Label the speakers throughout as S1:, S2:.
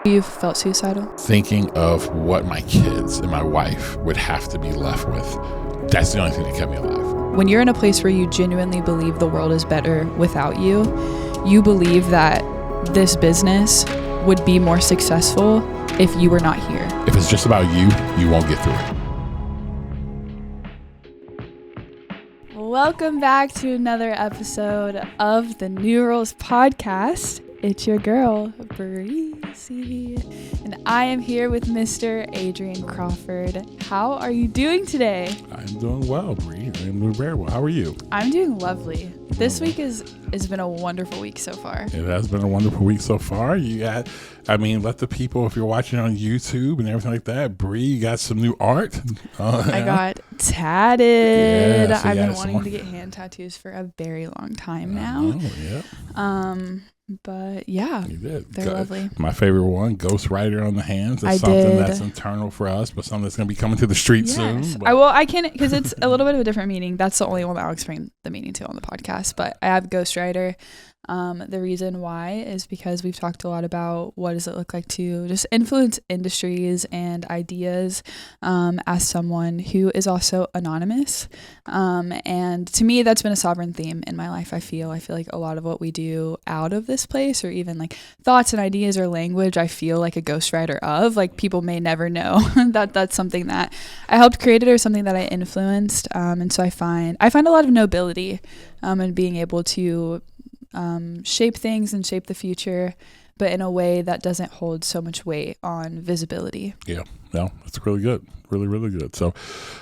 S1: You felt suicidal?
S2: Thinking of what my kids and my wife would have to be left with. That's the only thing that kept me alive.
S1: When you're in a place where you genuinely believe the world is better without you, you believe that this business would be more successful if you were not here.
S2: If it's just about you, you won't get through it.
S1: Welcome back to another episode of the New Rules Podcast. It's your girl, Bri, and I am here with Mr. Adrian Crawford. How are you doing today?
S2: I'm doing well, Bri. I'm doing very well. How are you?
S1: I'm doing lovely. This week has been a wonderful week so far.
S2: It has been a wonderful week so far. Let the people, if you're watching on YouTube and everything like that, Bri, you got some new art.
S1: I got tatted.
S2: Yeah, so
S1: I've been wanting to get hand tattoos for a very long time now.
S2: Yeah.
S1: But yeah, they're lovely.
S2: My favorite one, Ghost Rider on the hands. It's something that's internal for us, but something that's going to be coming to the street soon.
S1: I can't, because it's a little bit of a different meaning. That's the only one that I'll explain the meaning to on the podcast. But I have Ghost Rider. The reason why is because we've talked a lot about what does it look like to just influence industries and ideas as someone who is also anonymous. And to me, that's been a sovereign theme in my life. I feel like a lot of what we do out of this place, or even like thoughts and ideas or language, I feel like a ghostwriter of, like, people may never know that that's something that I helped create it or something that I influenced. And so I find a lot of nobility in being able to shape things and shape the future, but in a way that doesn't hold so much weight on visibility. Yeah,
S2: no, it's really good. Really, really good. So,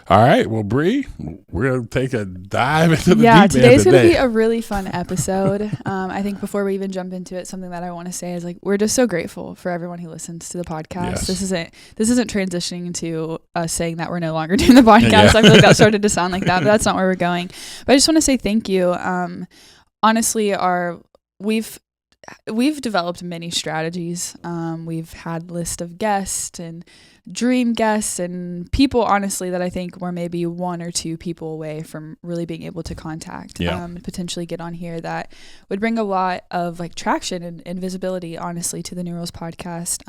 S2: all right, well, Bri, we're going to take a dive into the deep end
S1: today's going to be a really fun episode. I think before we even jump into it, something that I want to say is, like, we're just so grateful for everyone who listens to the podcast. Yes. This isn't transitioning into us saying that we're no longer doing the podcast. Yeah. I feel like that started to sound like that, but that's not where we're going. But I just want to say thank you. Honestly, we've developed many strategies. We've had list of guests and dream guests and people, honestly, that I think we're maybe one or two people away from really being able to contact, potentially get on here that would bring a lot of, like, traction and visibility, honestly, to the New Rules Podcast.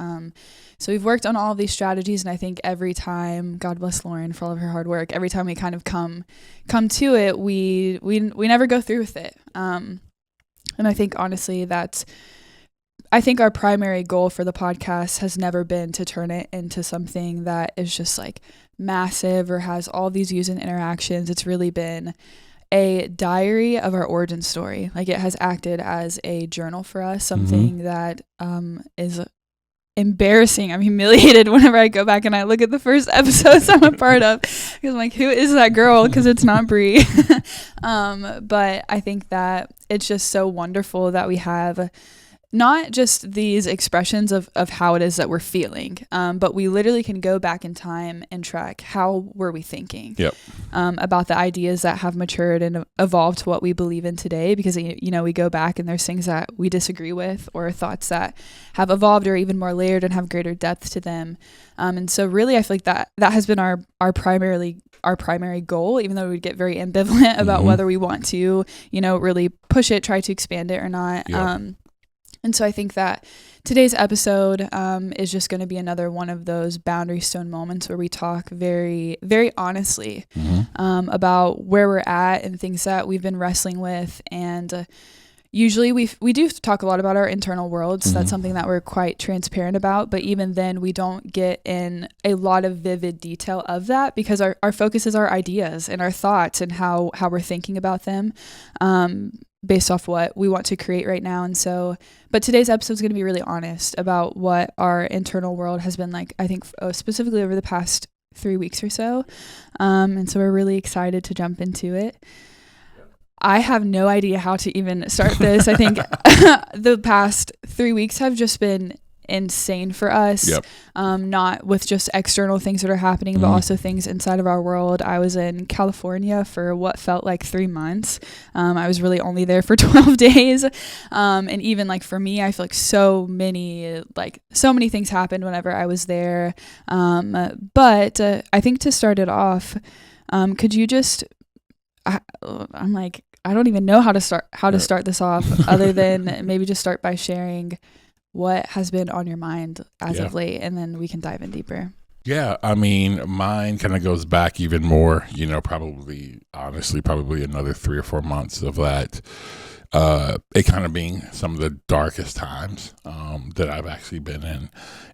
S1: So we've worked on all of these strategies, and I think every time, God bless Lauren for all of her hard work, every time we kind of come to it, we never go through with it. And I think, honestly, I think our primary goal for the podcast has never been to turn it into something that is just, like, massive or has all these views and interactions. It's really been a diary of our origin story. Like, it has acted as a journal for us, something that is embarrassing. I'm humiliated whenever I go back and I look at the first episodes I'm a part of, because I'm like, who is that girl? Because it's not Bri. But I think that it's just so wonderful that we have not just these expressions of how it is that we're feeling, but we literally can go back in time and track how were we thinking about the ideas that have matured and evolved to what we believe in today, because, we go back and there's things that we disagree with, or thoughts that have evolved or even more layered and have greater depth to them. And so really I feel like that has been our primary goal, even though we get very ambivalent about whether we want to, really push it, try to expand it or not. And so I think that today's episode is just going to be another one of those boundary stone moments where we talk very, very honestly about where we're at and things that we've been wrestling with. And usually we do talk a lot about our internal worlds. That's something that we're quite transparent about. But even then, we don't get in a lot of vivid detail of that, because our focus is our ideas and our thoughts and how we're thinking about them. Based off what we want to create right now. And so, but today's episode is going to be really honest about what our internal world has been like, I think specifically over the past 3 weeks or so. And so we're really excited to jump into it. I have no idea how to even start this. I think the past 3 weeks have just been insane for us. Not with just external things that are happening, but also things inside of our world. I was in California for what felt like 3 months. I was really only there for 12 days. And even, like, for me, I feel like so many things happened whenever I was there. But I think to start it off, could you just, I'm like, I don't even know how to start this off other than maybe just start by sharing what has been on your mind as
S2: Yeah.
S1: of late, and then we can dive in deeper.
S2: Yeah, I mean, mine kind of goes back even more, honestly, probably another 3 or 4 months of that. It kind of being some of the darkest times that I've actually been in.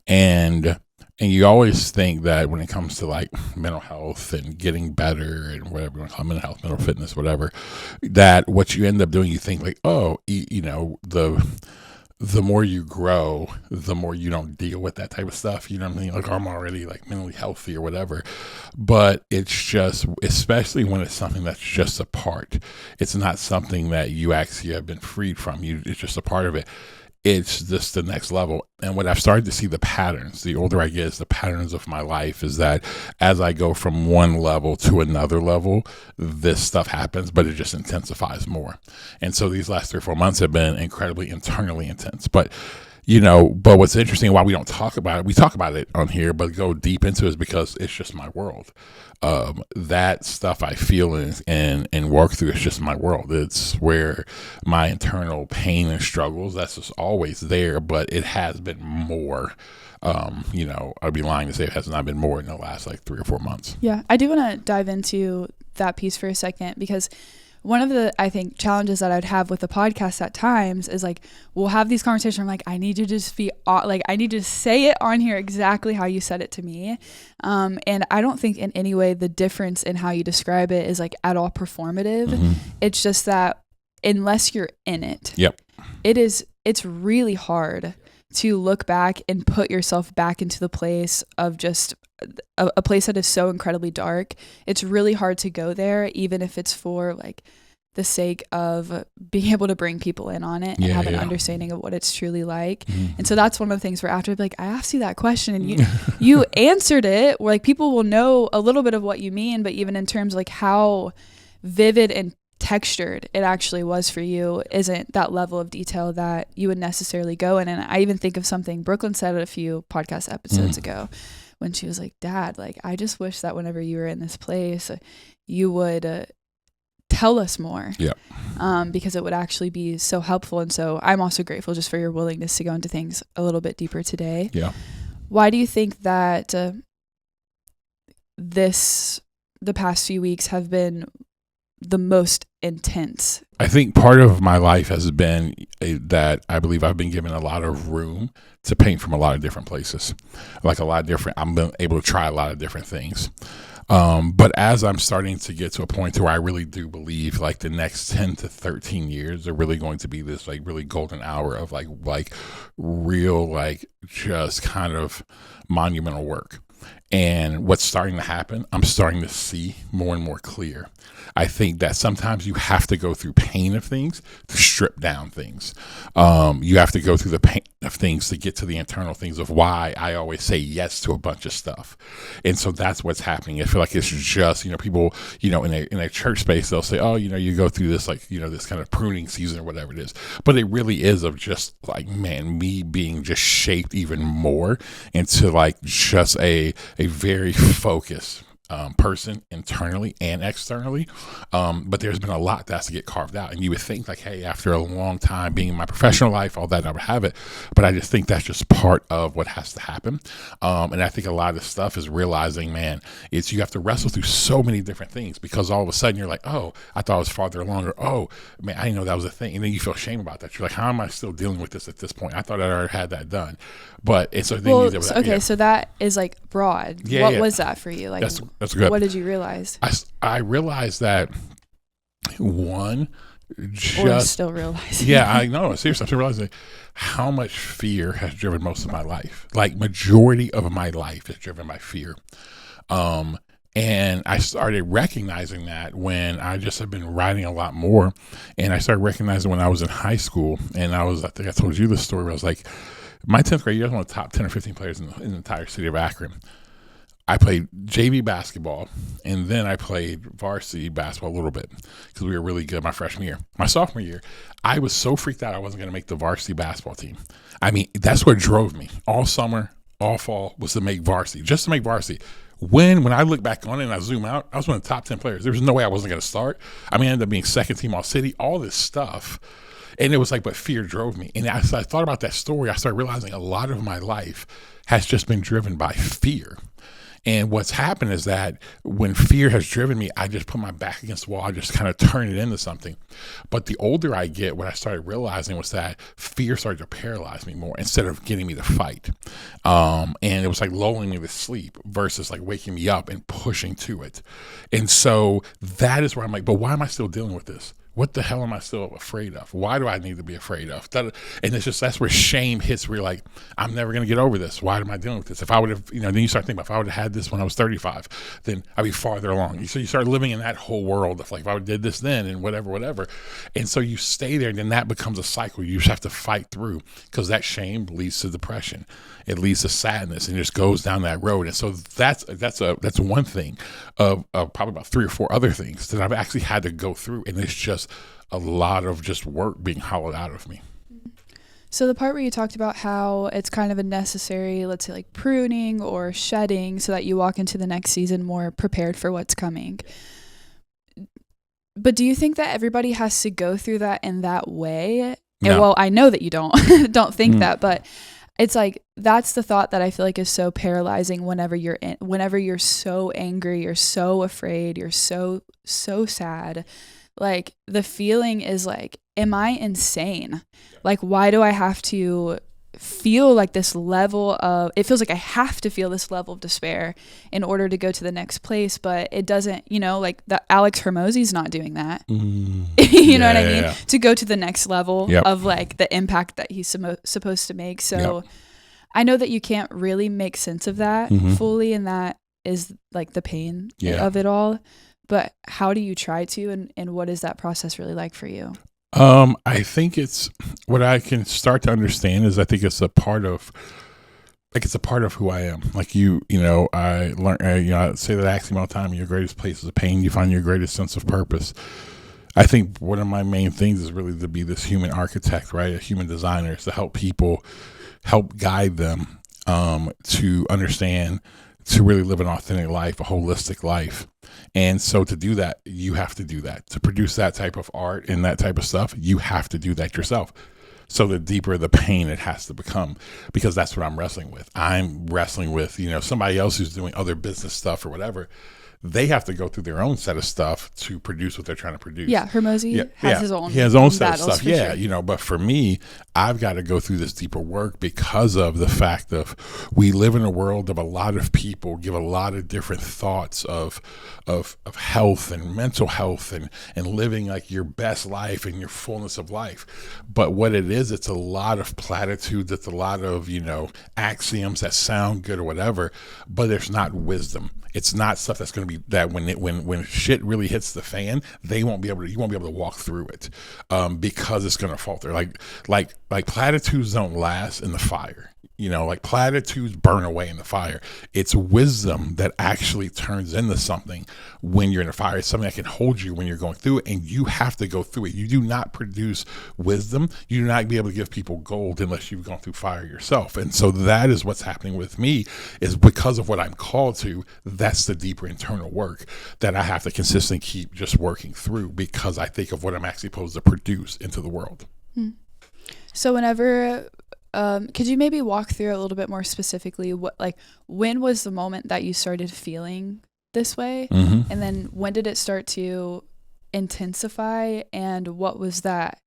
S2: And you always think that when it comes to like mental health and getting better and whatever you want to call it, mental health, mental fitness, whatever, that what you end up doing, you think like, oh, the more you grow, the more you don't deal with that type of stuff. You know what I mean? Like, I'm already like mentally healthy or whatever. But it's just, especially when it's something that's just a part, it's not something that you actually have been freed from. It's just a part of it. It's just the next level. And what I've started to see the patterns, the older I get, is the patterns of my life is that as I go from one level to another level, this stuff happens, but it just intensifies more. And so these last 3 or 4 months have been incredibly internally intense. But what's interesting, why we don't talk about it, we talk about it on here, but go deep into it is because it's just my world. That stuff I feel and work through is just my world. It's where my internal pain and struggles, that's just always there, but it has been more. I'd be lying to say it has not been more in the last like 3 or 4 months.
S1: Yeah, I do want to dive into that piece for a second, because one of the, I think, challenges that I'd have with the podcast at times is like, we'll have these conversations. I'm like, I need to just be like, I need to say it on here exactly how you said it to me. And I don't think in any way the difference in how you describe it is like at all performative. Mm-hmm. It's just that unless you're in it,
S2: yep,
S1: it's really hard to look back and put yourself back into the place of just a place that is so incredibly dark. It's really hard to go there, even if it's for like the sake of being able to bring people in on it and have an understanding of what it's truly like. Mm-hmm. And so that's one of the things where after I'd be like, I asked you that question and you answered it, where like people will know a little bit of what you mean, but even in terms of like how vivid and textured it actually was for you isn't that level of detail that you would necessarily go in. And I even think of something Brooklyn said a few podcast episodes ago when she was like, Dad, like, I just wish that whenever you were in this place, you would tell us more.
S2: Yeah.
S1: Because it would actually be so helpful. And so I'm also grateful just for your willingness to go into things a little bit deeper today.
S2: Yeah.
S1: Why do you think that the past few weeks have been the most intense?
S2: I think part of my life has been that I believe I've been given a lot of room to paint from a lot of different places, like I've been able to try a lot of different things. But as I'm starting to get to a point where I really do believe like the next 10 to 13 years are really going to be this like really golden hour of like real, like just kind of monumental work. And what's starting to happen, I'm starting to see more and more clear. I think that sometimes you have to go through pain of things to strip down things. You have to go through the pain of things to get to the internal things of why I always say yes to a bunch of stuff. And so that's what's happening. I feel like it's just, people, in a church space, they'll say, oh, you go through this, like, this kind of pruning season or whatever it is. But it really is of just like, man, me being just shaped even more into like just a very focused person internally and externally. But there's been a lot that has to get carved out. And you would think like, hey, after a long time being in my professional life, all that, I would have it. But I just think that's just part of what has to happen. And I think a lot of this stuff is realizing, man, you have to wrestle through so many different things because all of a sudden you're like, oh, I thought I was farther along, or, oh, man, I didn't know that was a thing. And then you feel shame about that. You're like, how am I still dealing with this at this point? I thought I already had that done. But it's so then you deal with that.
S1: Okay, so that is like broad.
S2: Yeah,
S1: what was that for you? Like,
S2: that's good.
S1: What did you realize?
S2: I realized that one, just
S1: or still realizing.
S2: Yeah, I know. Seriously, I'm still realizing how much fear has driven most of my life. Like majority of my life is driven by fear. And I started recognizing that when I just have been writing a lot more, and I started recognizing when I was in high school, and I think I told you this story where I was like, my 10th grade year, I was one of the top 10 or 15 players in the entire city of Akron. I played JV basketball, and then I played varsity basketball a little bit because we were really good my freshman year. My sophomore year, I was so freaked out I wasn't going to make the varsity basketball team. I mean, that's what drove me all summer, all fall, was to make varsity, just to make varsity. When I look back on it and I zoom out, I was one of the top 10 players. There was no way I wasn't going to start. I mean, I ended up being second team all city, all this stuff. And it was like, but fear drove me. And as I thought about that story, I started realizing a lot of my life has just been driven by fear. And what's happened is that when fear has driven me, I just put my back against the wall. I just kind of turn it into something. But the older I get, what I started realizing was that fear started to paralyze me more instead of getting me to fight. And it was like lulling me to sleep versus like waking me up and pushing to it. And so that is where I'm like, but why am I still dealing with this? What the hell am I still afraid of? Why do I need to be afraid of? And it's just, that's where shame hits, where you're like, I'm never going to get over this. Why am I dealing with this? If I would have, then you start thinking about, if I would have had this when I was 35, then I'd be farther along. So you start living in that whole world of like, if I would have did this then and whatever. And so you stay there, and then that becomes a cycle you just have to fight through, because that shame leads to depression. It leads to sadness, and it just goes down that road. And so that's one thing of probably about 3 or 4 other things that I've actually had to go through. And it's just a lot of just work being hollowed out of me.
S1: So the part where you talked about how it's kind of a necessary, let's say like pruning or shedding, so that you walk into the next season more prepared for what's coming. But do you think that everybody has to go through that in that way?
S2: No.
S1: And well, I know that you don't think that, but it's like, that's the thought that I feel like is so paralyzing whenever you're so angry, you're so afraid, you're so sad. Like, the feeling is like, am I insane? Like, why do I have to feel like this level of, it feels like I have to feel this level of despair in order to go to the next place, but it doesn't, like that Alex Hormozy's not doing that. You know what I mean? Yeah. To go to the next level of like the impact that he's supposed to make. So I know that you can't really make sense of that fully, and that is like the pain of it all. But how do you try to, and what is that process really like for you?
S2: I think it's, what I can start to understand is, I think it's a part of who I am. Like I learned, I say that axiom all the time: your greatest place is pain, you find your greatest sense of purpose. I think one of my main things is really to be this human architect, right? A human designer, is to help people, help guide them to understand, to really live an authentic life, a holistic life. And so to do that, you have to do that. To produce that type of art and that type of stuff, you have to do that yourself. So the deeper the pain it has to become, because that's what I'm wrestling with. I'm wrestling with, somebody else who's doing other business stuff or whatever. They have to go through their own set of stuff to produce what they're trying to produce.
S1: Yeah, Hormozy has his own.
S2: He has his own set of stuff.
S1: Yeah,
S2: sure. But for me, I've got to go through this deeper work because of the fact of, we live in a world of a lot of people give a lot of different thoughts of health and mental health and living like your best life and your fullness of life. But what it is, it's a lot of platitudes. It's a lot of, axioms that sound good or whatever, but there's not wisdom. It's not stuff that's going to be that when shit really hits the fan, you won't be able to walk through it, because it's going to falter. Like platitudes don't last in the fire. Like platitudes burn away in the fire. It's wisdom that actually turns into something when you're in a fire. It's something that can hold you when you're going through it, and you have to go through it. You do not produce wisdom. You do not be able to give people gold unless you've gone through fire yourself. And so that is what's happening with me, is because of what I'm called to. That's the deeper internal work that I have to consistently keep just working through, because I think of what I'm actually supposed to produce into the world.
S1: So whenever... could you maybe walk through a little bit more specifically when was the moment that you started feeling this way? And then when did it start to intensify, and what was that?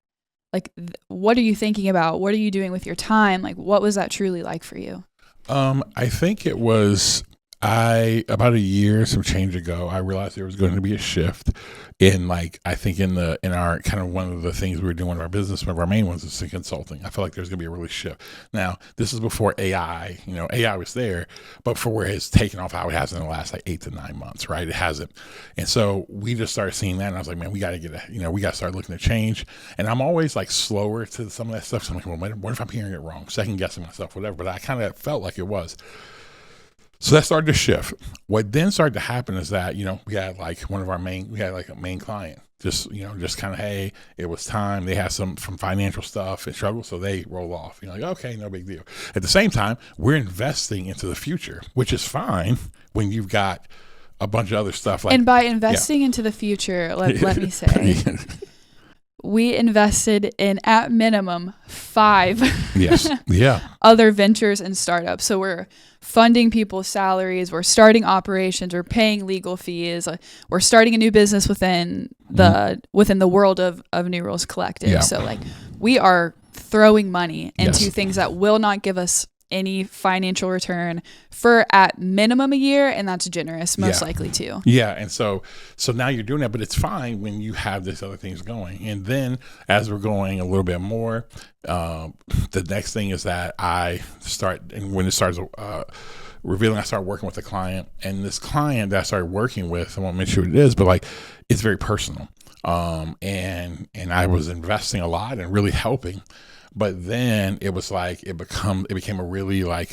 S1: Like, what are you thinking about? What are you doing with your time? Like, what was that truly like for you?
S2: I think it was, about a year, some change ago, I realized there was going to be a shift in, I think in our kind of, one of the things we were doing in our business, one of our main ones is in consulting. I feel like there's going to be a really shift. Now, this is before AI, AI was there, but for where it's taken off, how it has in the last 8 to 9 months, right? It hasn't. And so we just started seeing that, and I was like, man, we got to we got to start looking to change. And I'm always slower to some of that stuff. So I'm like, well, what if I'm hearing it wrong? Second guessing myself, whatever. But I kind of felt like it was. So that started to shift. What then started to happen is that, we had a main client, just kind of, hey, it was time. They had some financial stuff and struggle, so they roll off. Okay, no big deal. At the same time, we're investing into the future, which is fine when you've got a bunch of other stuff.
S1: And by investing into the future, let me say, we invested in, at minimum, 5
S2: Yes. Yeah.
S1: other ventures and startups. So we're funding people's salaries, we're starting operations, we're paying legal fees, we're starting a new business within the world of New Rules Collective.
S2: Yeah.
S1: So like we are throwing money into
S2: Yes.
S1: things that will not give us any financial return for at minimum a year, and that's generous, most likely too.
S2: Yeah, and so now you're doing that, but it's fine when you have these other things going. And then as we're going a little bit more, the next thing is that I start, and when it starts revealing, I start working with a client, and this client that I started working with, I won't mention who it is, but like it's very personal. And I was investing a lot and really helping. But then it was like it became a really like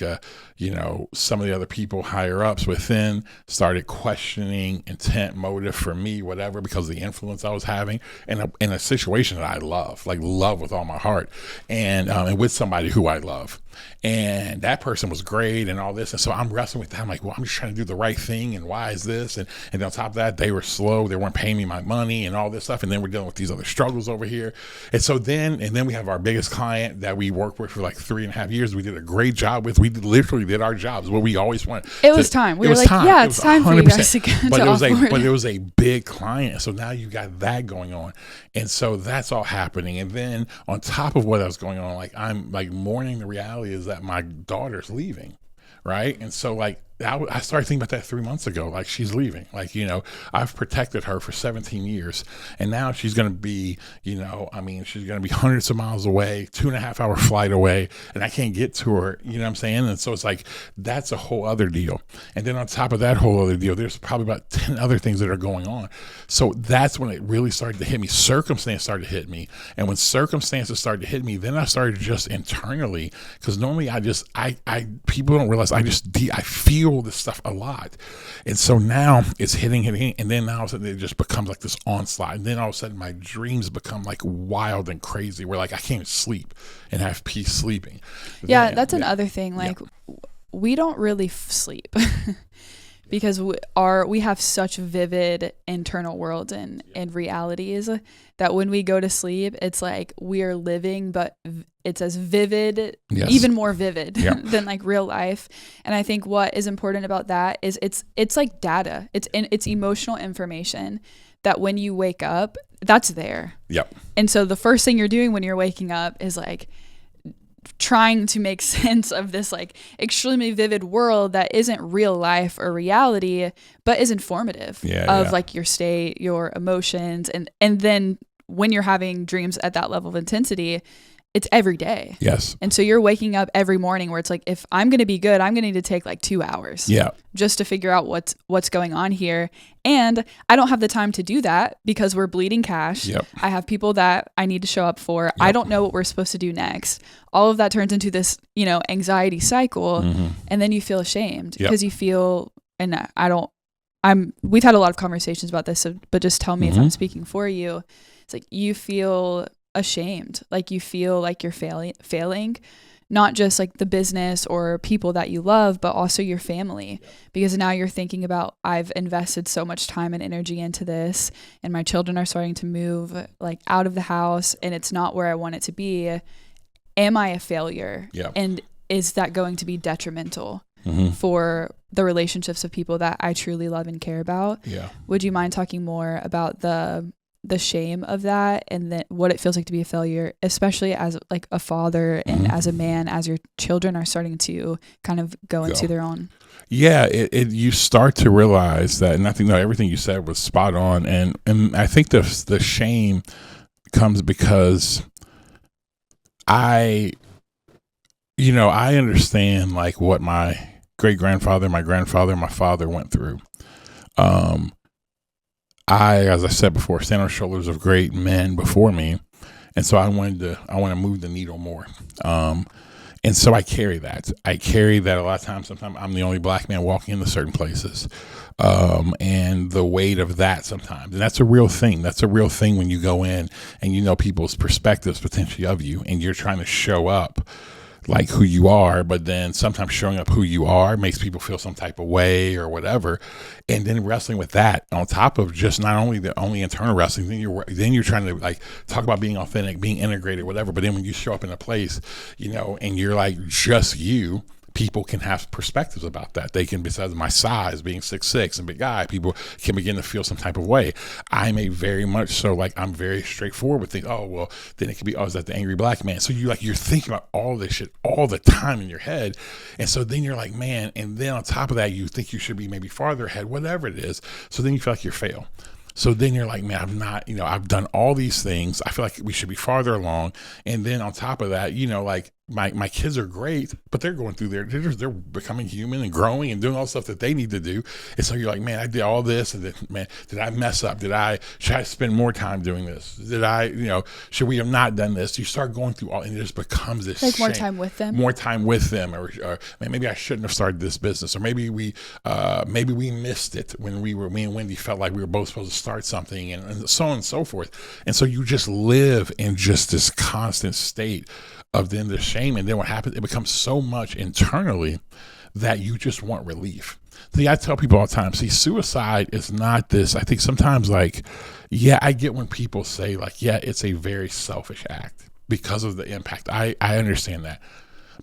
S2: some of the other people higher ups within started questioning intent, motive for me, whatever, because of the influence I was having in a situation that I love with all my heart, and with somebody who I love. And that person was great and all this. And so I'm wrestling with that. I'm like, well, I'm just trying to do the right thing. And why is this? And on top of that, they were slow. They weren't paying me my money and all this stuff. And then we're dealing with these other struggles over here. And so then we have our biggest client that we worked with for like 3.5 years. We did a great job with. We literally did our jobs, what we always wanted.
S1: It was time. We were like, yeah, it's time for you guys to get
S2: but
S1: offboard.
S2: it was a big client. So now you got that going on. And so that's all happening. And then on top of what was going on, like I'm like mourning the reality is that my daughter's leaving, right? And so like I started thinking about that 3 months ago. Like she's leaving. Like, I've protected her for 17 years, and now she's going to be, she's going to be hundreds of miles away, 2.5-hour flight away, and I can't get to her. You know what I'm saying? And so it's like that's a whole other deal. And then on top of that whole other deal, there's probably about 10 other things that are going on. So that's when it really started to hit me. Circumstance started to hit me, and when circumstances started to hit me, then I started just internally, because normally I people don't realize I feel this stuff a lot. And so now it's hitting, and then now all of a sudden it just becomes like this onslaught. And then all of a sudden my dreams become like wild and crazy, where like I can't sleep and have peace sleeping.
S1: Yeah, that's another thing. Like we don't really sleep because we have such vivid internal worlds and realities that when we go to sleep, it's like we are living, but it's as vivid, even more vivid than like real life. And I think what is important about that is it's like data. It's emotional information that when you wake up, that's there. Yep. And so the first thing you're doing when you're waking up is like trying to make sense of this like extremely vivid world that isn't real life or reality, but is informative of like your state, your emotions. And then when you're having dreams at that level of intensity, it's every day. Yes. And so you're waking up every morning where it's like, if I'm going to be good, I'm going to need to take like 2 hours just to figure out what's going on here. And I don't have the time to do that because we're bleeding cash. Yep. I have people that I need to show up for. Yep. I don't know what we're supposed to do next. All of that turns into this, anxiety cycle. Mm-hmm. And then you feel ashamed because you feel, and we've had a lot of conversations about this, but just tell me if I'm speaking for you. It's like you feel ashamed, like you feel like you're failing, not just like the business or people that you love, but also your family, because now you're thinking about, I've invested so much time and energy into this, and my children are starting to move like out of the house, and it's not where I want it to be. Am I a failure? Yeah. And is that going to be detrimental for the relationships of people that I truly love and care about? Yeah. Would you mind talking more about the shame of that, and then what it feels like to be a failure, especially as like a father and as a man, as your children are starting to kind of go into their own?
S2: Yeah, you start to realize that, and I think everything you said was spot on, and I think the shame comes because I understand like what my great-grandfather, my grandfather, my father went through. As I said before, stand on the shoulders of great men before me. And so I want to move the needle more. And so I carry that. A lot of times, sometimes I'm the only black man walking into certain places. And the weight of that sometimes. And that's a real thing. That's a real thing when you go in and people's perspectives potentially of you, and you're trying to show up like who you are, but then sometimes showing up who you are makes people feel some type of way or whatever. And then wrestling with that on top of just not only the only internal wrestling, then you're trying to like talk about being authentic, being integrated, whatever. But then when you show up in a place, and you're like just you, people can have perspectives about that. They can, besides my size, being 6'6" and big guy, people can begin to feel some type of way. I'm a very much so like, I'm very straightforward with things. Oh, well, then it could be, oh, is that the angry black man? So you're thinking about all this shit all the time in your head. And so then you're like, man, and then on top of that, you think you should be maybe farther ahead, whatever it is. So then you feel like you fail. So then you're like, man, I'm not, I've done all these things. I feel like we should be farther along. And then on top of that, like my kids are great, but they're going through they're becoming human and growing and doing all the stuff that they need to do. And so you're like, man, I did all this. And then, man, did I mess up? Should I spend more time doing this? Should we have not done this? You start going through all, and it just becomes this
S1: like
S2: shame.
S1: More time with them,
S2: or man, maybe I shouldn't have started this business, or maybe we missed it when me and Wendy felt like we were both supposed to start something, and so on and so forth. And so you just live in just this constant state of then the shame. And then what happens, it becomes so much internally that you just want relief. See, I tell people all the time, suicide is not this. I think sometimes I get when people say it's a very selfish act because of the impact. I understand that.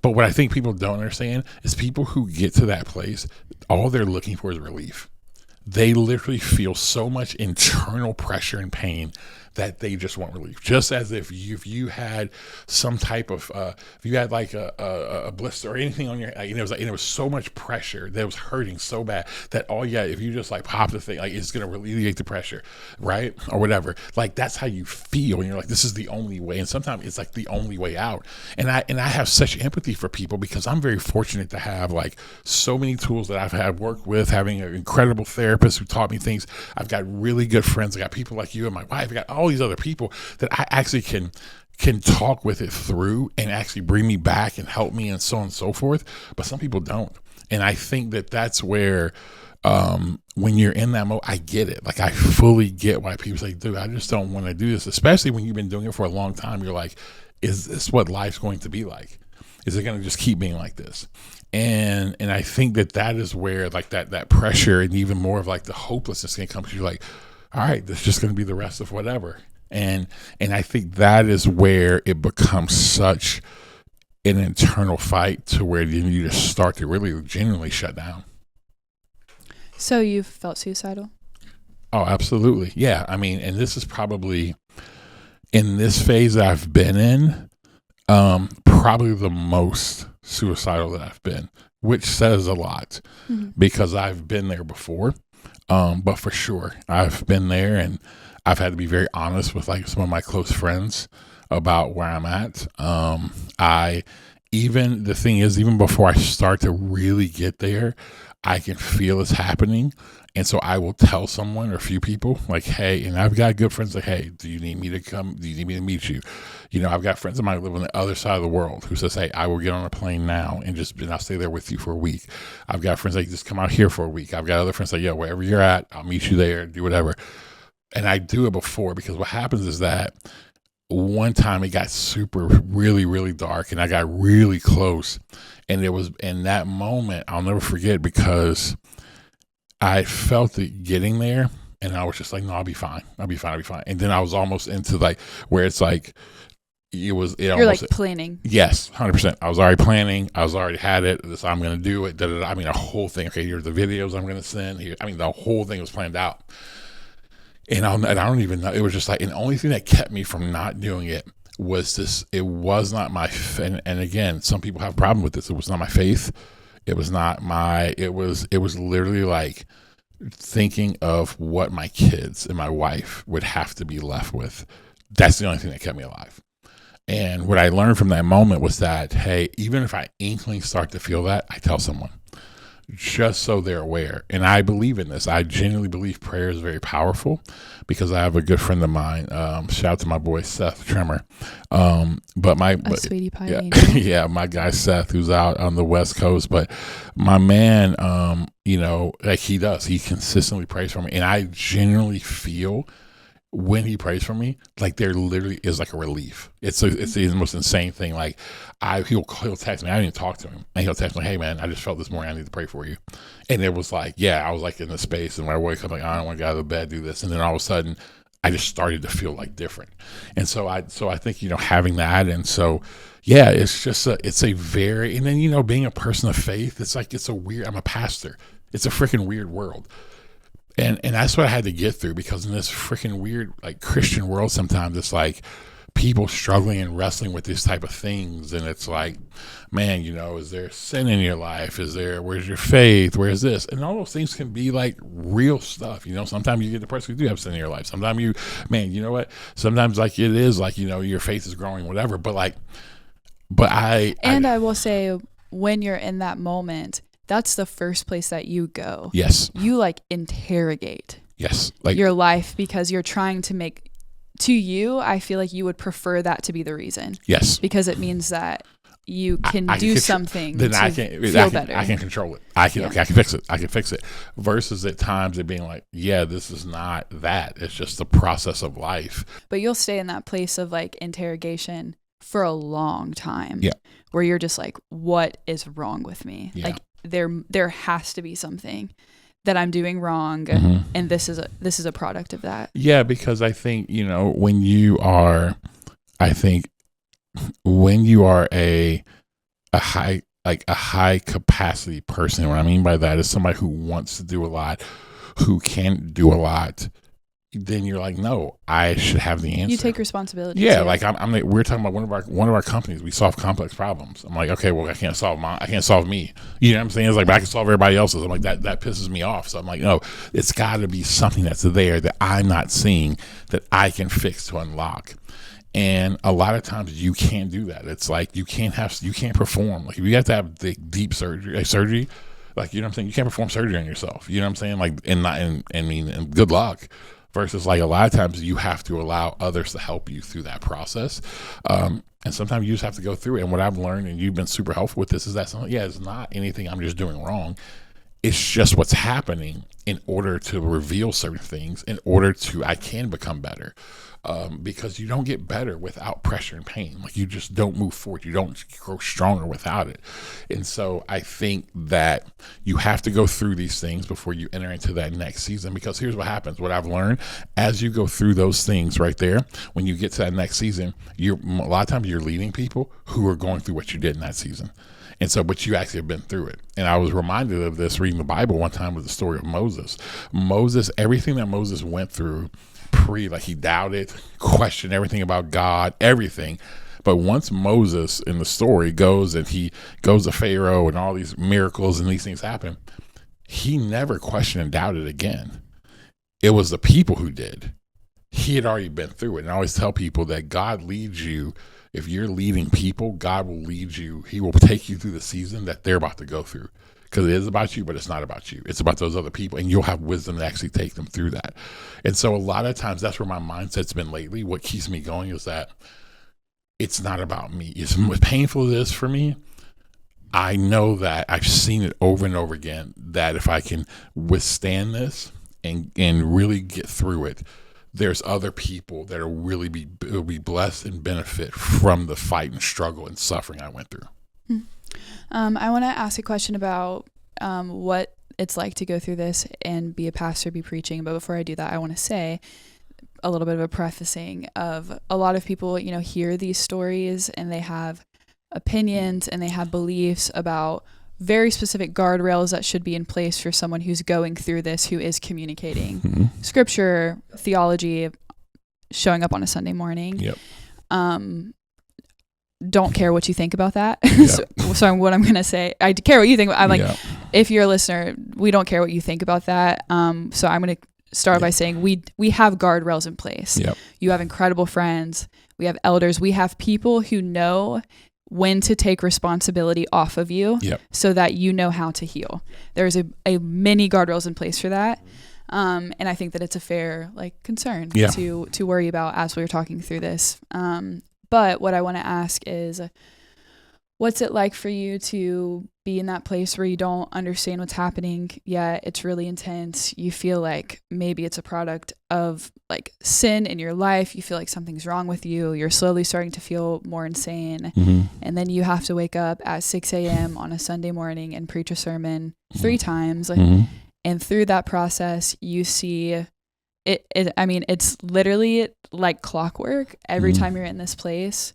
S2: But what I think people don't understand is people who get to that place, all they're looking for is relief. They literally feel so much internal pressure and pain that they just want relief. Just as if you had some type of, if you had like a blister or anything on your, it was so much pressure that it was hurting so bad that if you just like pop the thing, like it's going to alleviate the pressure, right? Or whatever. Like that's how you feel. And you're like, this is the only way. And sometimes it's like the only way out. And I have such empathy for people because I'm very fortunate to have like so many tools that I've had worked with, having an incredible therapist who taught me things. I've got really good friends. I got people like you and my wife. I got all these other people that I actually can talk with it through and actually bring me back and help me and so on and so forth. But some people don't. And I think that that's where, when you're in that mode, I get it. Like I fully get why people say, dude, I just don't want to do this. Especially when you've been doing it for a long time. You're like, is this what life's going to be like? Is it going to just keep being like this? And I think that is where like that pressure and even more of like the hopelessness can come, because you're like, all right, this is just going to be the rest of whatever. And I think that is where it becomes such an internal fight to where then you just start to really genuinely shut down.
S1: So you felt suicidal?
S2: Oh, absolutely. Yeah. I mean, and this is probably in this phase that I've been in, probably the most suicidal that I've been, which says a lot because I've been there before. But for sure, I've been there, and I've had to be very honest with like some of my close friends about where I'm at. The thing is, even before I start to really get there, I can feel it's happening. And so I will tell someone or a few people like, hey, and I've got good friends like, hey, do you need me to come? Do you need me to meet you? I've got friends of mine who live on the other side of the world who says, hey, I will get on a plane now and I'll stay there with you for a week. I've got friends like, just come out here for a week. I've got other friends like, yeah, wherever you're at, I'll meet you there, do whatever. And I do it before, because what happens is that one time it got really, really dark, and I got really close. And it was in that moment, I'll never forget, because I felt it getting there, and I was just like, no, I'll be fine. And then I was almost into like where it's like, you're almost like
S1: planning.
S2: Yes, 100%. I was already planning. I was already had it. This, I'm going to do it. I mean, a whole thing. Okay, here's the videos I'm going to send. The whole thing was planned out. And I don't even know. It was just like, and the only thing that kept me from not doing it was this. It was not my, and again, some people have a problem with this. It was not my faith. It was not it was literally like thinking of what my kids and my wife would have to be left with. That's the only thing that kept me alive. And what I learned from that moment was that, hey, even if I inkling start to feel that, I tell someone, just so they're aware. And I believe in this. I genuinely believe prayer is very powerful, because I have a good friend of mine. Shout out to my boy Seth Trimmer.
S1: Sweetie pie.
S2: Yeah, yeah, my guy Seth, who's out on the West Coast. But my man, like he does. He consistently prays for me, and I genuinely feel when he prays for me, like there literally is like a relief. It's the most insane thing. Like he'll text me. I didn't even talk to him, and he'll text me, "Hey man, I just felt this morning I need to pray for you." And it was like, I was like in the space, and when I wake up, like I don't want to get out of the bed, do this, and then all of a sudden, I just started to feel like different. And so I think having that, and so it's just it's a very, and then being a person of faith, it's like I'm a pastor. It's a freaking weird world. And that's what I had to get through, because in this freaking weird like Christian world, sometimes it's like people struggling and wrestling with these type of things, and it's like, man, is there sin in your life? Where's your faith? Where's this? And all those things can be like real stuff. Sometimes you get the person who do have sin in your life. Sometimes sometimes like it is like your faith is growing, whatever. But I will say, when you're in that moment, that's the first place that you go. Yes.
S1: You like interrogate.
S2: Yes.
S1: Like your life, because you're trying to make, to you, I feel like you would prefer that to be the reason.
S2: Yes.
S1: Because it means that you can do something
S2: then
S1: to feel better.
S2: I can control it. I can fix it. I can fix it. Versus at times it being like, this is not that. It's just the process of life.
S1: But you'll stay in that place of like interrogation for a long time.
S2: Yeah.
S1: Where you're just like, what is wrong with me?
S2: Yeah.
S1: Like there has to be something that I'm doing wrong, and this is a product of that. Yeah,
S2: because I think when you are a high capacity person, what I mean by that is somebody who wants to do a lot, who can do a lot, then you're like, no, I should have the answer.
S1: You take responsibility.
S2: Yeah,
S1: too.
S2: like we're talking about one of our companies. We solve complex problems. I'm like, okay, well, I can't solve me. You know what I'm saying? It's like, but I can solve everybody else's. I'm like, that pisses me off. So I'm like, no, it's got to be something that's there that I'm not seeing that I can fix to unlock. And a lot of times you can't do that. It's like you can't perform. Like if you have to have the deep surgery, like you know what I'm saying, you can't perform surgery on yourself. You know what I'm saying? Like and good luck. Versus like a lot of times you have to allow others to help you through that process. And sometimes you just have to go through it. And what I've learned, and you've been super helpful with this, is that it's not anything I'm just doing wrong. It's just what's happening in order to reveal certain things, I can become better. Because you don't get better without pressure and pain. Like you just don't move forward. You don't grow stronger without it. And so I think that you have to go through these things before you enter into that next season, because here's what happens. What I've learned, as you go through those things right there, when you get to that next season, a lot of times you're leading people who are going through what you did in that season. And so, but you actually have been through it. And I was reminded of this reading the Bible one time with the story of Moses. Everything that Moses went through, like he doubted, questioned everything about God, everything. But once Moses in the story goes to Pharaoh and all these miracles and these things happen, he never questioned and doubted again. It was the people who did. He had already been through it. And I always tell people that God leads you. If you're leading people, God will lead you. He will take you through the season that they're about to go through. Because it is about you, but it's not about you. It's about those other people, and you'll have wisdom to actually take them through that. And so a lot of times that's where my mindset's been lately. What keeps me going is that it's not about me. As painful as it is for me, I know that I've seen it over and over again, that if I can withstand this and really get through it, there's other people that will be blessed and benefit from the fight and struggle and suffering I went through.
S1: I want to ask a question about what it's like to go through this and be a pastor, be preaching. But before I do that, I want to say a little bit of a prefacing of a lot of people, hear these stories and they have opinions and they have beliefs about very specific guardrails that should be in place for someone who's going through this, who is communicating scripture, theology, showing up on a Sunday morning.
S2: Yep.
S1: Don't care what you think about that.
S2: Yep.
S1: so what I'm going to say, I care what you think. I'm like,
S2: yep.
S1: If you're a listener, we don't care what you think about that. So I'm going to start by saying we have guardrails in place.
S2: Yep.
S1: You have incredible friends. We have elders. We have people who know when to take responsibility off of you, so that you know how to heal. There's a many guardrails in place for that. And I think that it's a fair concern to worry about as we were talking through this. But what I want to ask is, what's it like for you to be in that place where you don't understand what's happening yet. It's really intense. You feel like maybe it's a product of like sin in your life. You feel like something's wrong with you. You're slowly starting to feel more insane. And then you have to wake up at 6 a.m. on a Sunday morning and preach a sermon 3 times. Like, and through that process, you see it. I mean, it's literally like clockwork. Every time you're in this place,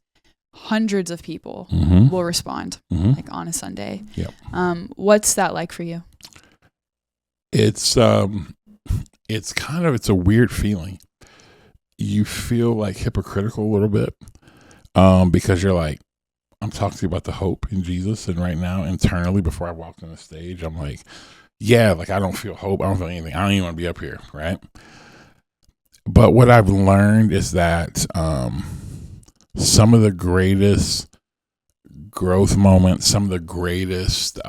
S1: hundreds of people will respond like on a Sunday.
S2: Yep.
S1: What's that like for you?
S2: It's a weird feeling. You feel like hypocritical a little bit because you're like, I'm talking to you about the hope in Jesus, and right now internally before I walked on the stage, I'm like, yeah, like I don't feel hope, I don't feel anything, I don't even want to be up here, right? But what I've learned is that some of the greatest growth moments, some of the greatest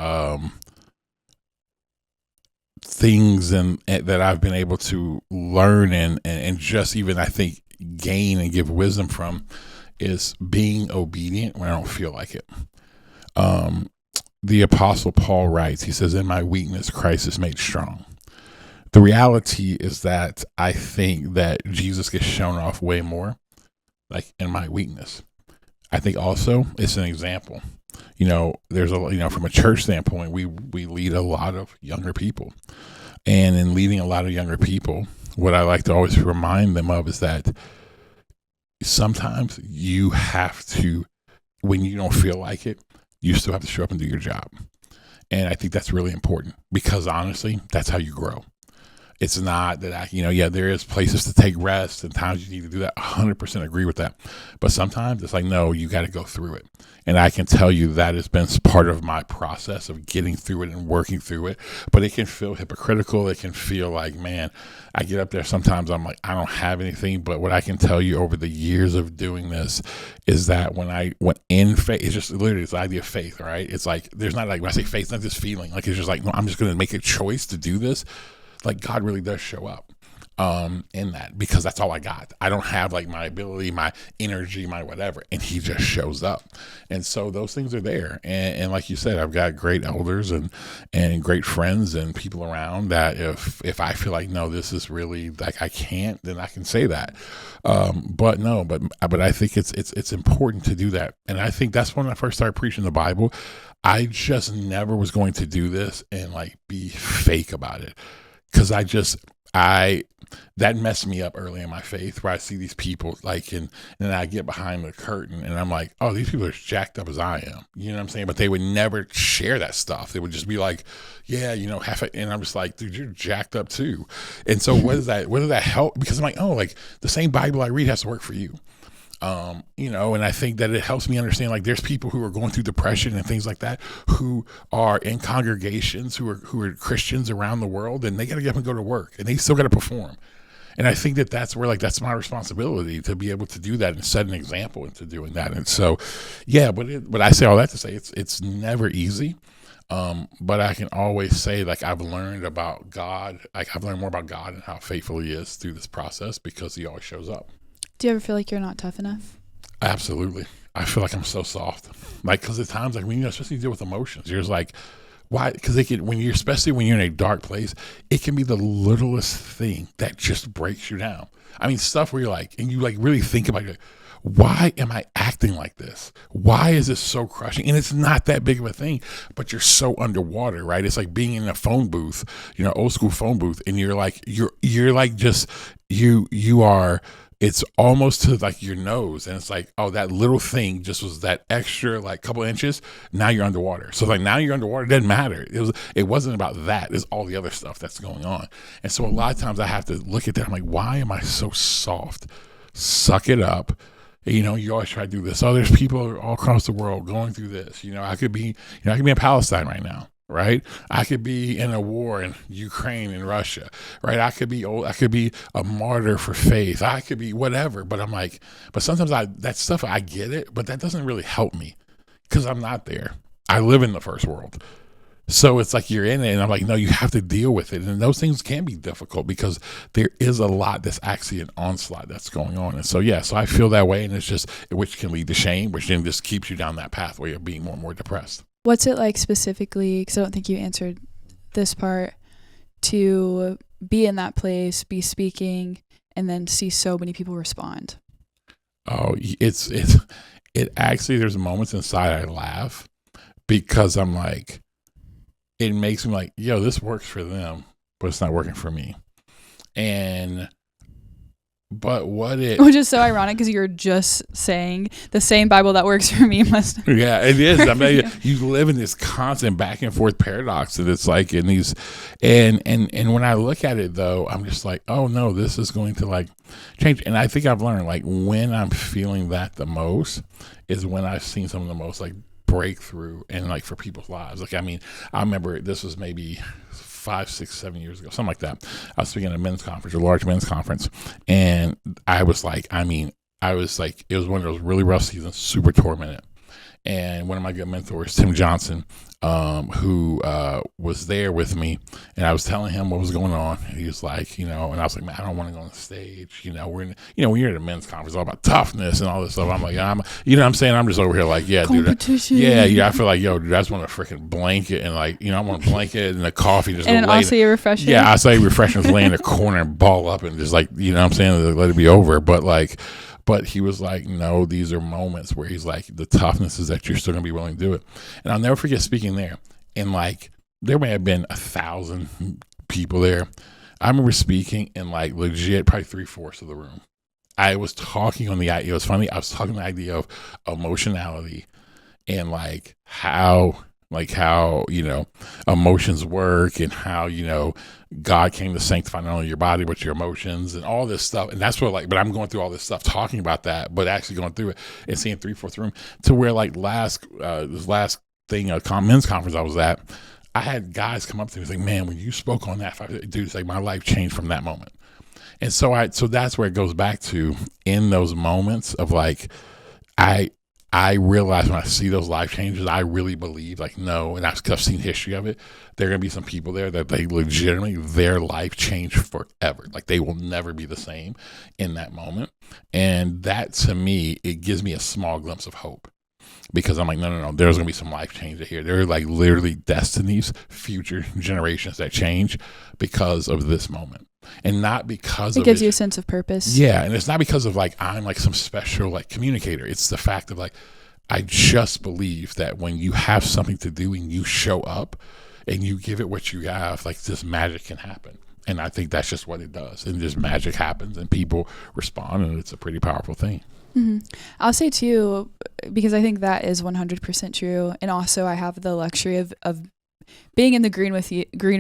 S2: things that I've been able to learn and just even, I think, gain and give wisdom from is being obedient when I don't feel like it. The Apostle Paul writes, he says, in my weakness, Christ is made strong. The reality is that I think that Jesus gets shown off way more like in my weakness. I think also it's an example. There's from a church standpoint, we lead a lot of younger people. And in leading a lot of younger people, what I like to always remind them of is that sometimes you have to, when you don't feel like it, you still have to show up and do your job. And I think that's really important because honestly, that's how you grow. It's not that there is places to take rest and times you need to do that. 100% agree with that. But sometimes it's like, no, you got to go through it. And I can tell you that has been part of my process of getting through it and working through it. But it can feel hypocritical. It can feel like, man, I get up there sometimes I'm like, I don't have anything. But what I can tell you over the years of doing this is that when in faith, it's just literally this idea of faith, right? It's like, there's not like, when I say faith, it's not this feeling. Like, it's just like, no, I'm just going to make a choice to do this. Like God really does show up in that because that's all I got. I don't have like my ability, my energy, my whatever, and he just shows up. And so those things are there. And like you said, I've got great elders and great friends and people around that if I feel like, no, this is really like I can't, then I can say that. But I think it's important to do that. And I think that's when I first started preaching the Bible. I just never was going to do this and like be fake about it. Because that messed me up early in my faith where I see these people like, and then I get behind the curtain and I'm like, oh, these people are as jacked up as I am. You know what I'm saying? But they would never share that stuff. They would just be like, yeah, half it. And I'm just like, dude, you're jacked up too. And so what does that help? Because I'm like, oh, like the same Bible I read has to work for you. And I think that it helps me understand like there's people who are going through depression and things like that who are in congregations who are Christians around the world and they got to get up and go to work and they still got to perform. And I think that that's where like that's my responsibility to be able to do that and set an example into doing that. And so, yeah, but I say all that to say it's never easy. But I can always say like I've learned about God, like I've learned more about God and how faithful he is through this process because he always shows up.
S1: Do you ever feel like you're not tough enough?
S2: Absolutely. I feel like I'm so soft. Like, because at times, like, when you especially deal with emotions, you're just like, why? Because especially when you're in a dark place, it can be the littlest thing that just breaks you down. I mean, stuff where you're like, and you like really think about it, why am I acting like this? Why is this so crushing? And it's not that big of a thing, but you're so underwater, right? It's like being in a phone booth, old school phone booth, and you're like, you're like just, you are, it's almost to like your nose. And it's like, oh, that little thing just was that extra like couple inches. Now you're underwater. So like now you're underwater. It doesn't matter. It wasn't about that. It's all the other stuff that's going on. And so a lot of times I have to look at that. I'm like, why am I so soft? Suck it up. You always try to do this. Oh, there's people all across the world going through this. I could be in Palestine right now. Right. I could be in a war in Ukraine and Russia. Right. I could be a martyr for faith. I could be whatever. But I'm like, but sometimes that stuff, I get it, but that doesn't really help me because I'm not there. I live in the first world. So it's like you're in it and I'm like, no, you have to deal with it. And those things can be difficult because there is a lot that's actually an onslaught that's going on. And so, so I feel that way. And it's just, which can lead to shame, which then just keeps you down that pathway of being more and more depressed.
S1: What's it like specifically, because I don't think you answered this part, to be in that place, be speaking, and then see so many people respond?
S2: Oh, it actually, there's moments inside I laugh because I'm like, it makes me like, yo, this works for them, but it's not working for me. But
S1: which is so ironic because you're just saying the same Bible that works for me must.
S2: Yeah, it is. I mean, you live in this constant back and forth paradox, and it's like in these, and when I look at it though, I'm just like, oh no, this is going to like change. And I think I've learned like when I'm feeling that the most is when I've seen some of the most like breakthrough and like for people's lives. Like, I mean, I remember this was maybe 5, 6, 7 years ago, something like that. I was speaking at a men's conference, a large men's conference, and I was like, it was one of those really rough seasons, super tormented. And one of my good mentors, Tim Johnson, who was there with me, and I was telling him what was going on. And he was like, and I was like, man, I don't want to go on the stage. We're in, when you're at a men's conference, all about toughness and all this stuff. I'm like, what I'm saying? I'm just over here like, yeah,
S1: competition.
S2: Dude. Yeah. I feel like, yo, dude, I just want a freaking blanket and like, I want a blanket and a coffee. Just
S1: and also your refreshing.
S2: Yeah, I say refreshing, lay in the corner and ball up and just like, I'm saying, let it be over. But he was like, no, these are moments where he's like, the toughness is that you're still going to be willing to do it. And I'll never forget speaking there. And like, there may have been 1,000 people there. I remember speaking and like legit probably 3/4 of the room. I was talking on it was funny. I was talking the idea of emotionality and like how emotions work and how, God came to sanctify not only your body, but your emotions and all this stuff. And that's what but I'm going through all this stuff, talking about that, but actually going through it and seeing 3/4 room to where like this last thing, a men's conference I was at, I had guys come up to me and say, man, when you spoke on that, dude, it's like my life changed from that moment. And so that's where it goes back to, in those moments of like, I realize when I see those life changes, I really believe like, no, and I've seen history of it, there are going to be some people there that they legitimately, their life changed forever. Like they will never be the same in that moment. And that to me, it gives me a small glimpse of hope. Because I'm like, no, there's going to be some life change here. There are like literally destinies, future generations that change because of this moment. And not because
S1: it gives you a sense of purpose.
S2: Yeah. And it's not because of like, I'm like some special like communicator. It's the fact of like, I just believe that when you have something to do and you show up and you give it what you have, like this magic can happen. And I think that's just what it does. And just magic happens and people respond, and it's a pretty powerful thing.
S1: Mm-hmm. I'll say too, because I think that is 100% true. And also I have the luxury of being in the green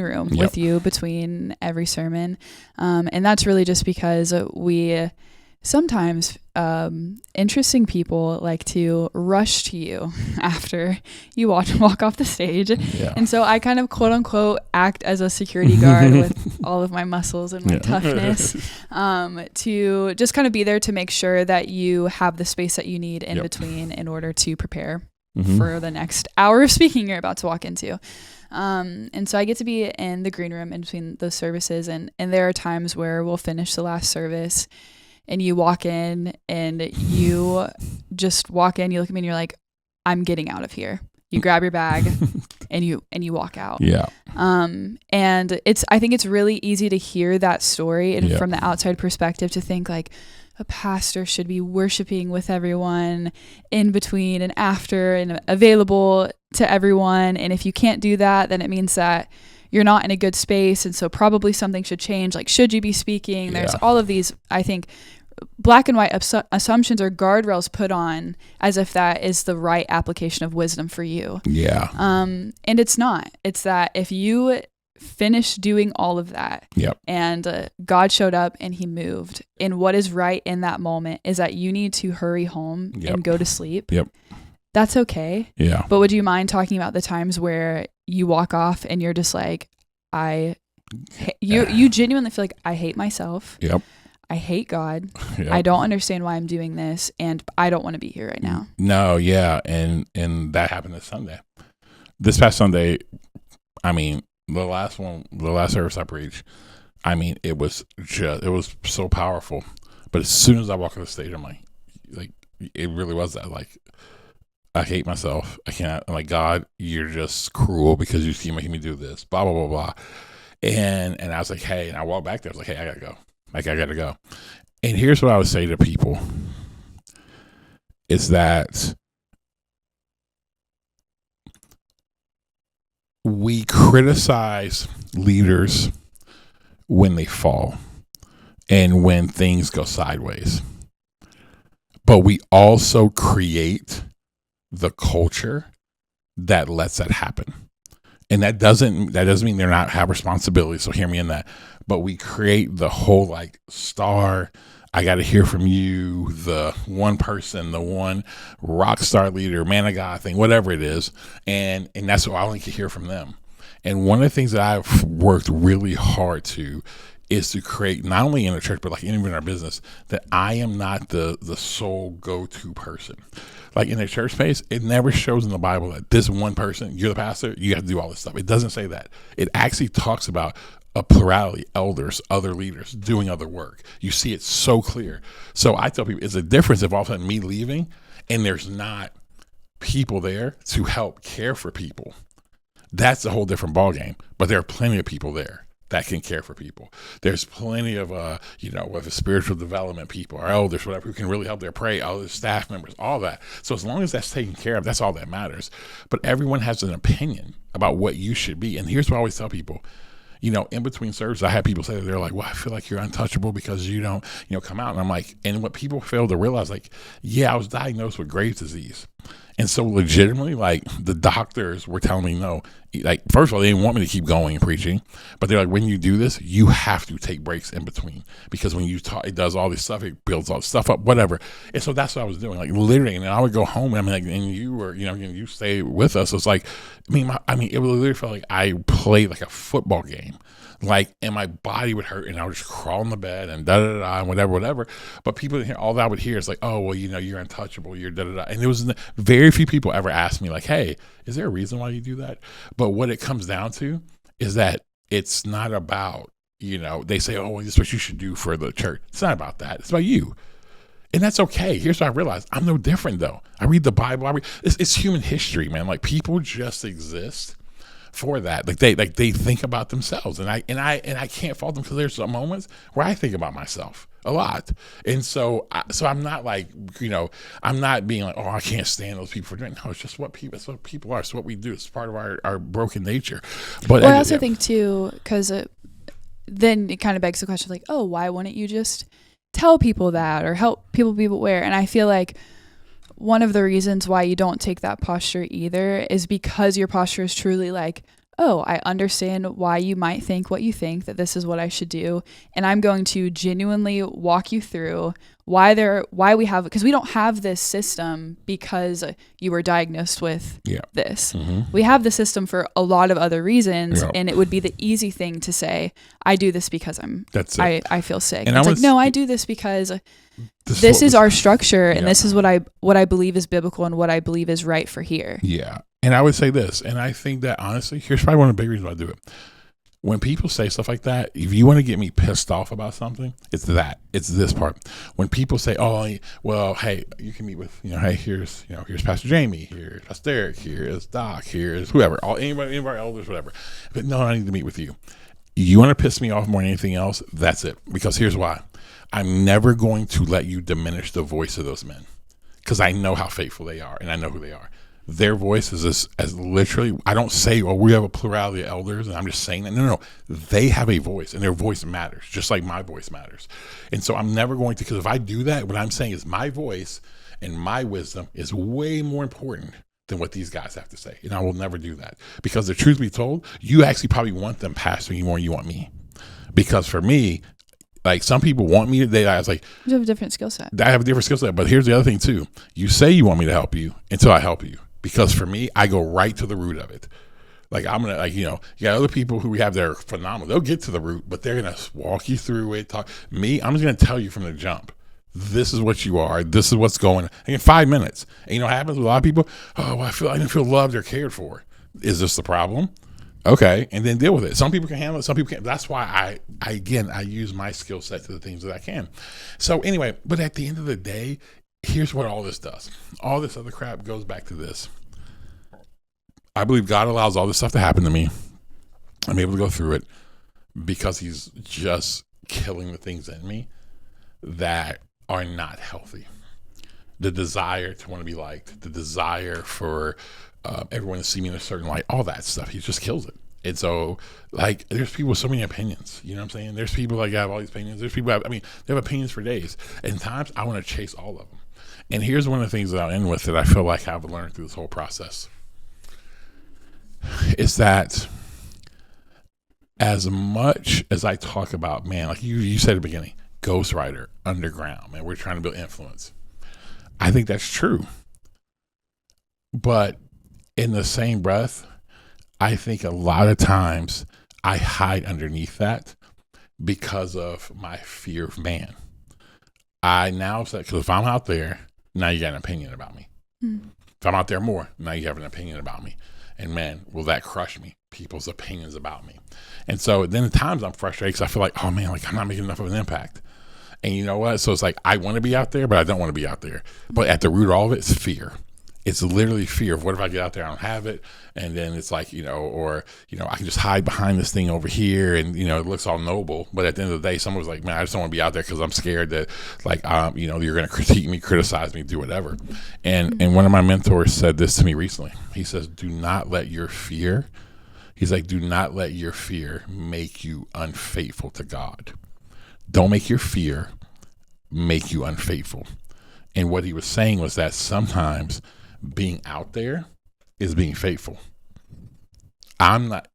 S1: room
S2: Yep.
S1: with you between every sermon. And that's really just because we sometimes, interesting people like to rush to you after you walk off the stage.
S2: Yeah.
S1: And so I kind of quote unquote act as a security guard with all of my muscles and my toughness, to just kind of be there to make sure that you have the space that you need in between in order to prepare for the next hour of speaking you're about to walk into. And so I get to be in the green room in between those services. And there are times where we'll finish the last service and you walk in and you just walk in, you look at me and you're like, I'm getting out of here. You grab your bag and you walk out.
S2: Yeah.
S1: And I think it's really easy to hear that story and from the outside perspective to think like a pastor should be worshiping with everyone in between and after and available to everyone. And if you can't do that, then it means that you're not in a good space. And so probably something should change. Like, should you be speaking? There's all of these, I think, black and white assumptions or guardrails put on as if that is the right application of wisdom for you.
S2: Yeah.
S1: And it's not. It's that if you finish doing all of that and God showed up and he moved, and what is right in that moment is that you need to hurry home and go to sleep. That's okay.
S2: Yeah.
S1: But would you mind talking about the times where you walk off and you're just like, you genuinely feel like, I hate myself. I hate God. I don't understand why I'm doing this, and I don't want to be here right now.
S2: No, yeah, and that happened this past Sunday. I mean, the last service I preached, I mean, it was so powerful. But as soon as I walk on the stage, I'm like, it really was that. Like, I hate myself. I can't. I'm like, God, you're just cruel because you keep making me do this. Blah blah blah blah. And I was like, hey, and I walked back there. I was like, hey, I gotta go. Like, I gotta go. And here's what I would say to people: is that we criticize leaders when they fall and when things go sideways, but we also create the culture that lets that happen. And that doesn't mean they're not have responsibility. So hear me in that. But we create the whole like star, I got to hear from you, the one person, the one rock star leader, man of God thing, whatever it is. And that's what I only can hear from them. And one of the things that I've worked really hard to is to create, not only in the church, but like even in our business, that I am not the sole go-to person. Like in the church space, it never shows in the Bible that this one person, you're the pastor, you have to do all this stuff. It doesn't say that. It actually talks about a plurality, elders, other leaders, doing other work. You see it so clear. So I tell people, it's a difference if all of a sudden me leaving and there's not people there to help care for people. That's a whole different ballgame. But there are plenty of people there that can care for people. There's plenty of, whether spiritual development people or elders, whatever, who can really help their pray, other staff members, all that. So as long as that's taken care of, that's all that matters. But everyone has an opinion about what you should be. And here's what I always tell people. In between services, I have people say that they're like, well, I feel like you're untouchable because you don't, come out. And I'm like, and what people fail to realize, like, yeah, I was diagnosed with Graves' disease. And so legitimately, like, the doctors were telling me no. Like, first of all, they didn't want me to keep going and preaching. But they're like, when you do this, you have to take breaks in between. Because when you talk, it does all this stuff. It builds all this stuff up, whatever. And so that's what I was doing. Like, literally. And then I would go home and I'm like, and you were, you stay with us. So it's like, it literally felt like I played like a football game. Like, and my body would hurt and I would just crawl in the bed and da-da-da and whatever. But people in here, all that I would hear is like, oh, well, you're untouchable, you're da-da-da. And there was very few people ever asked me like, hey, is there a reason why you do that? But what it comes down to is that it's not about, they say, oh, well, this is what you should do for the church. It's not about that. It's about you. And that's okay. Here's what I realized. I'm no different though. I read the Bible. It's human history, man. Like, people just exist for that. Like they think about themselves, and I can't fault them, because there's some moments where I think about myself a lot. And so I'm not like, I'm not being like, oh, I can't stand those people for doing. No, it's just it's what people are. It's what we do. It's part of our broken nature. But
S1: I also think too, because then it kind of begs the question, like, oh, why wouldn't you just tell people that or help people be aware? And I feel like one of the reasons why you don't take that posture either is because your posture is truly like, oh, I understand why you might think what you think, that this is what I should do. And I'm going to genuinely walk you through why we have, because we don't have this system because you were diagnosed with this. Mm-hmm. We have the system for a lot of other reasons. And it would be the easy thing to say, I do this because I feel sick. And it's like, no, I do this because this is our structure, and this is what I believe is biblical and what I believe is right for here. Yeah.
S2: And I would say this, and I think that honestly, here's probably one of the big reasons why I do it. When people say stuff like that, if you want to get me pissed off about something, it's this part. When people say, oh, well, hey, you can meet with, hey, here's Pastor Jamie, here's Pastor Derek, here's Doc, here's whoever, anybody elders, whatever. But no, I need to meet with you. You want to piss me off more than anything else? That's it. Because here's why. I'm never going to let you diminish the voice of those men, because I know how faithful they are and I know who they are. Their voice is as literally, I don't say, oh, we have a plurality of elders and I'm just saying that. No. They have a voice, and their voice matters, just like my voice matters. And so I'm never going to, because if I do that, what I'm saying is my voice and my wisdom is way more important than what these guys have to say. And I will never do that, because the truth be told, you actually probably want them pastoring you more than you want me. Because for me, like, some people want me today. I was like,
S1: you have a different skill set.
S2: I have a different skill set. But here's the other thing too. You say you want me to help you until I help you. Because for me, I go right to the root of it. Like, I'm going to, you got other people who we have, they're phenomenal. They'll get to the root, but they're going to walk you through it. Me, I'm just going to tell you from the jump. This is what you are. This is what's going on. In 5 minutes. And what happens with a lot of people? Oh, well, I didn't feel loved or cared for. Is this the problem? Okay. And then deal with it. Some people can handle it. Some people can't. That's why I use my skill set to the things that I can. So anyway, but at the end of the day, here's what all this does. All this other crap goes back to this. I believe God allows all this stuff to happen to me. I'm able to go through it because he's just killing the things in me that are not healthy. The desire to want to be liked, the desire for everyone to see me in a certain light, all that stuff, he just kills it. And so, like, there's people with so many opinions, you know what I'm saying? There's people like have all these opinions. There's people they have opinions for days. And times I want to chase all of them. And here's one of the things that I'll end with that I feel like I've learned through this whole process. Is that as much as I talk about, man, like you said at the beginning, ghostwriter, underground, man, we're trying to build influence. I think that's true. But in the same breath, I think a lot of times I hide underneath that because of my fear of man. I now say, because if I'm out there, now you got an opinion about me. If I'm out there more, now you have an opinion about me. And man, will that crush me? People's opinions about me. And so then at times I'm frustrated because I feel like, oh man, like I'm not making enough of an impact. And you know what? So it's like, I want to be out there, but I don't want to be out there. But at the root of all of it is fear. It's literally fear of what if I get out there, I don't have it. And then it's like, or I can just hide behind this thing over here and, it looks all noble. But at the end of the day, someone was like, man, I just don't want to be out there because I'm scared that you're going to critique me, criticize me, do whatever. And one of my mentors said this to me recently. He says, do not let your fear make you unfaithful to God. Don't make your fear make you unfaithful. And what he was saying was that sometimes being out there is being faithful. I'm not,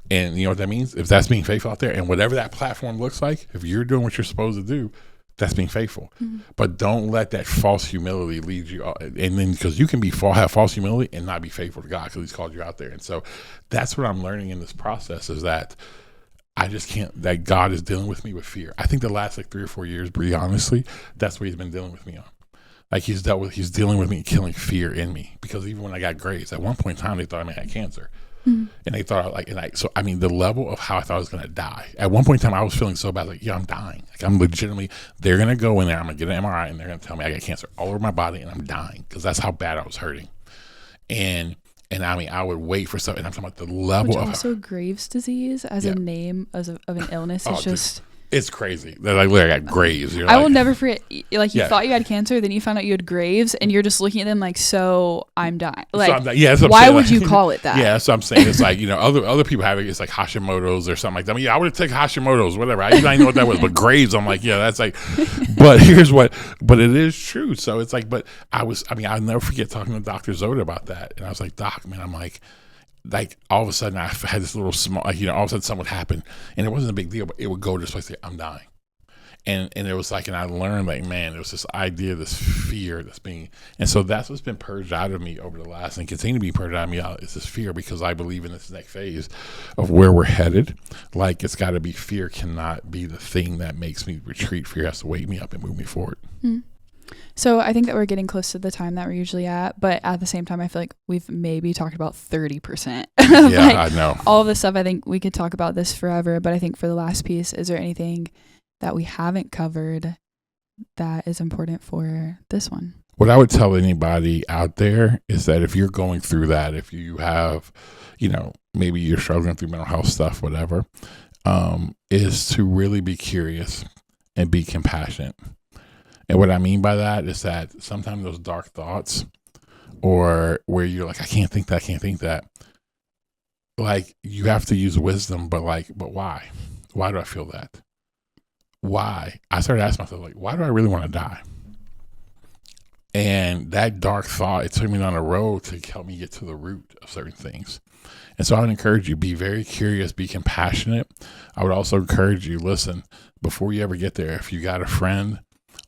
S2: and you know what that means? If that's being faithful out there, and whatever that platform looks like, if you're doing what you're supposed to do, that's being faithful. But don't let that false humility lead you. And then, because you can have false humility and not be faithful to God because he's called you out there. And so that's what I'm learning in this process is that I just can't, that God is dealing with me with fear. I think the last 3 or 4 years, Bri, honestly, that's what he's been dealing with me on. Like he's dealing with me and killing fear in me because even when I got grades, at one point in time, they thought I had cancer. And they thought the level of how I thought I was going to die. At one point in time, I was feeling so bad, like, I'm dying. Like I'm legitimately, they're going to go in there, I'm going to get an MRI and they're going to tell me I got cancer all over my body and I'm dying because that's how bad I was hurting. And I would wait for stuff, and I'm talking about the level
S1: Which also Graves' disease as a name of an illness is just...
S2: It's crazy. That I literally got Graves.
S1: I will never forget. Like you thought you had cancer, then you found out you had Graves, and you're just looking at them like, so I'm dying. Like, why would you call it that?
S2: Yeah, so I'm saying it's like other people have it. It's like Hashimoto's or something like that. I mean, I would have taken Hashimoto's, whatever. I didn't know what that was, but Graves, I'm like, that's like. But but it is true. So it's like, but I'll never forget talking to Dr. Zoda about that, and I was like, Doc, man, I'm like all of a sudden I had this little small, all of a sudden something would happen and it wasn't a big deal, but it would go to this place like, I'm dying. And it was like, and I learned like, man, there was this idea, this fear that's being, and so that's what's been purged out of me over the last and continue to be purged out of me is this fear because I believe in this next phase of where we're headed. Like it's got to be fear cannot be the thing that makes me retreat. Fear has to wake me up and move me forward.
S1: So I think that we're getting close to the time that we're usually at, but at the same time, I feel like we've maybe talked about 30%.
S2: I know.
S1: All of this stuff, I think we could talk about this forever, but I think for the last piece, is there anything that we haven't covered that is important for this one?
S2: What I would tell anybody out there is that if you're going through that, if you have, maybe you're struggling through mental health stuff, whatever, is to really be curious and be compassionate. And what I mean by that is that sometimes those dark thoughts or where you're like, I can't think that, like you have to use wisdom, but why? Why do I feel that? Why? I started asking myself, like, why do I really want to die? And that dark thought, it took me down a road to help me get to the root of certain things. And so I would encourage you, be very curious, be compassionate. I would also encourage you, listen, before you ever get there, if you got a friend,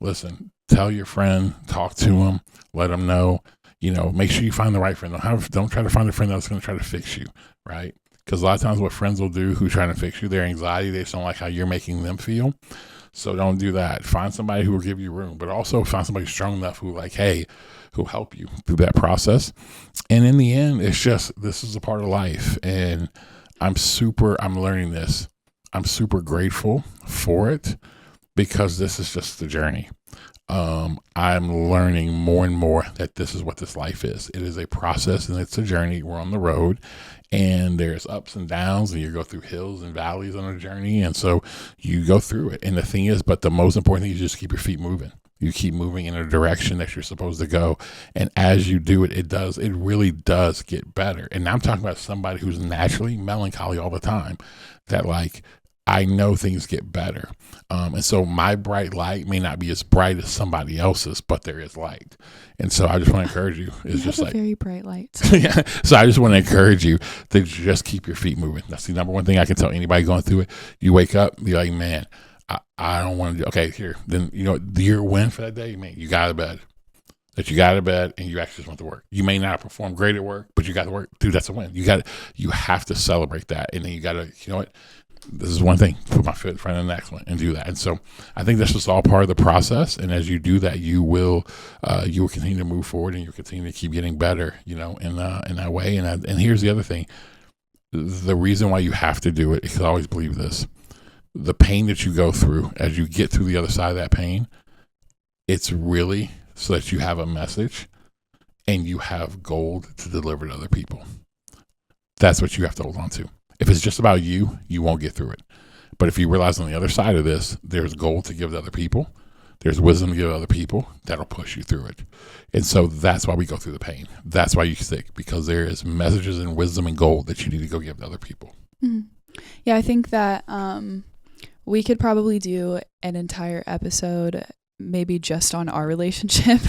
S2: listen, tell your friend, talk to them, let them know, make sure you find the right friend. Don't try to find a friend that's going to try to fix you, right? Because a lot of times what friends will do who's trying to fix you, their anxiety, they just don't like how you're making them feel. So don't do that. Find somebody who will give you room, but also find somebody strong enough who'll help you through that process. And in the end, it's just, this is a part of life. And I'm learning this. I'm super grateful for it. Because this is just the journey. I'm learning more and more that this is what this life is. It is a process and it's a journey. We're on the road, and there's ups and downs, and you go through hills and valleys on a journey. And so you go through it. And the thing is, but the most important thing is just keep your feet moving. You keep moving in a direction that you're supposed to go. And as you do it, it really does get better. And I'm talking about somebody who's naturally melancholy all the time, that like, I know things get better. And so my bright light may not be as bright as somebody else's, but there is light. And so I just want to encourage you. It's just like
S1: very bright light.
S2: Yeah. So I just want to encourage you to just keep your feet moving. That's the number one thing I can tell anybody going through it. You wake up, be like, man, I don't want to do, okay, here. Then, your win for that day, man, you got out of bed. That you got out of bed and you actually just went to work. You may not perform great at work, but you got to work. Dude, that's a win. You have to celebrate that. And then you got to, you know what? This is one thing, put my foot in front of the next one and do that. And so I think that's just all part of the process. And as you do that, you will continue to move forward, and you'll continue to keep getting better, in that way. And here's the other thing. The reason why you have to do it, because I always believe this, the pain that you go through, as you get through the other side of that pain, it's really so that you have a message and you have gold to deliver to other people. That's what you have to hold on to. If it's just about you, you won't get through it. But if you realize on the other side of this, there's gold to give to other people, there's wisdom to give to other people, that'll push you through it. And so that's why we go through the pain. That's why you stick, because there is messages and wisdom and gold that you need to go give to other people.
S1: Mm-hmm. Yeah, I think that we could probably do an entire episode maybe just on our relationship.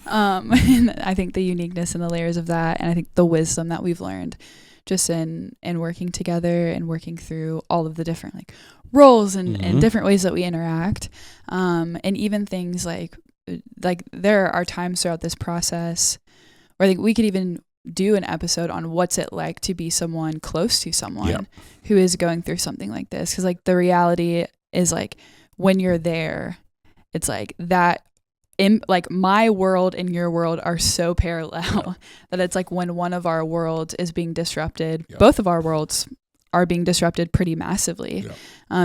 S1: And I think the uniqueness and the layers of that, and I think the wisdom that we've learned just in working together and working through all of the different like roles and different ways that we interact. And even things like there are times throughout this process where I think we could even do an episode on what's it like to be someone close to someone who is going through something like this. Cause like the reality is like when you're there, it's like that like my world and your world are so parallel that it's like when one of our worlds is being disrupted, both of our worlds are being disrupted pretty massively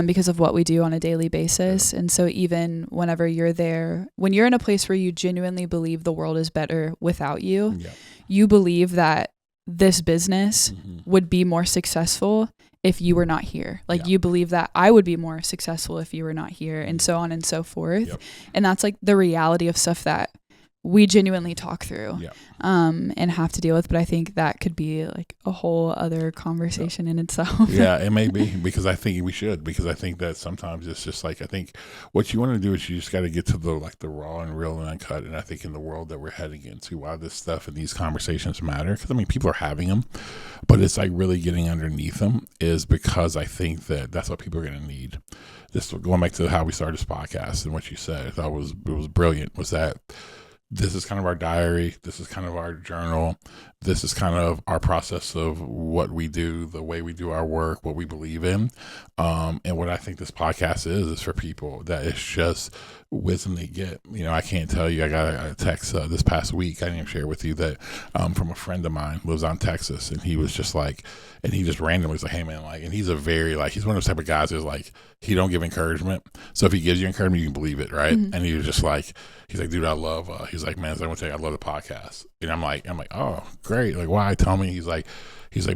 S1: because of what we do on a daily basis. And so even whenever you're there, when you're in a place where you genuinely believe the world is better without you, you believe that this business would be more successful if you were not here. Like you believe that I would be more successful if you were not here, and so on and so forth. And that's like the reality of stuff that we genuinely talk through and have to deal with. But I think that could be like a whole other conversation in itself.
S2: Yeah, it may be, because I think we should, because I think that sometimes it's just like, I think what you want to do is you just got to get to the raw and real and uncut. And I think in the world that we're heading into, why this stuff and these conversations matter, because I mean, people are having them, but it's like really getting underneath them, is because I think that that's what people are going to need. Just going back to how we started this podcast and what you said, I thought it was brilliant, was that this is kind of our diary. This is kind of our journal. This is kind of our process of what we do, the way we do our work, what we believe in. And what I think this podcast is for people that it's just wisdom they get. I can't tell you, I got a text this past week, I didn't even share with you, that from a friend of mine who lives out in Texas, and he was just like, and he just randomly was like, hey man, like, and he's he's one of those type of guys who's like, he don't give encouragement. So if he gives you encouragement, you can believe it, right? And he was just like, he's like, dude, I love, he's like, man, I want to tell you, I love the podcast. And I'm like, oh, great. Like, why? Tell me. He's like,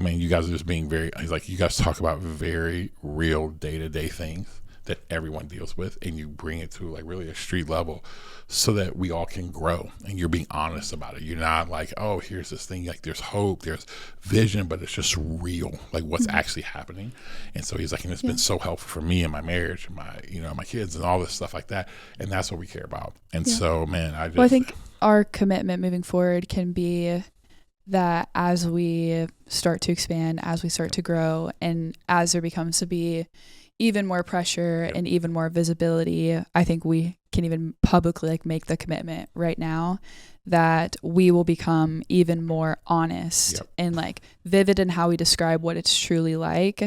S2: man, you guys are just being he's like, you guys talk about very real day-to-day things that everyone deals with, and you bring it to like really a street level so that we all can grow, and you're being honest about it. You're not like, oh, here's this thing, like there's hope, there's vision, but it's just real, like what's actually happening. And so he's like, and it's been so helpful for me and my marriage and my kids and all this stuff like that. And that's what we care about. And so, man, I
S1: think our commitment moving forward can be that as we start to expand, as we start to grow, and as there becomes to be even more pressure and even more visibility, I think we can even publicly like make the commitment right now that we will become even more honest and like vivid in how we describe what it's truly like.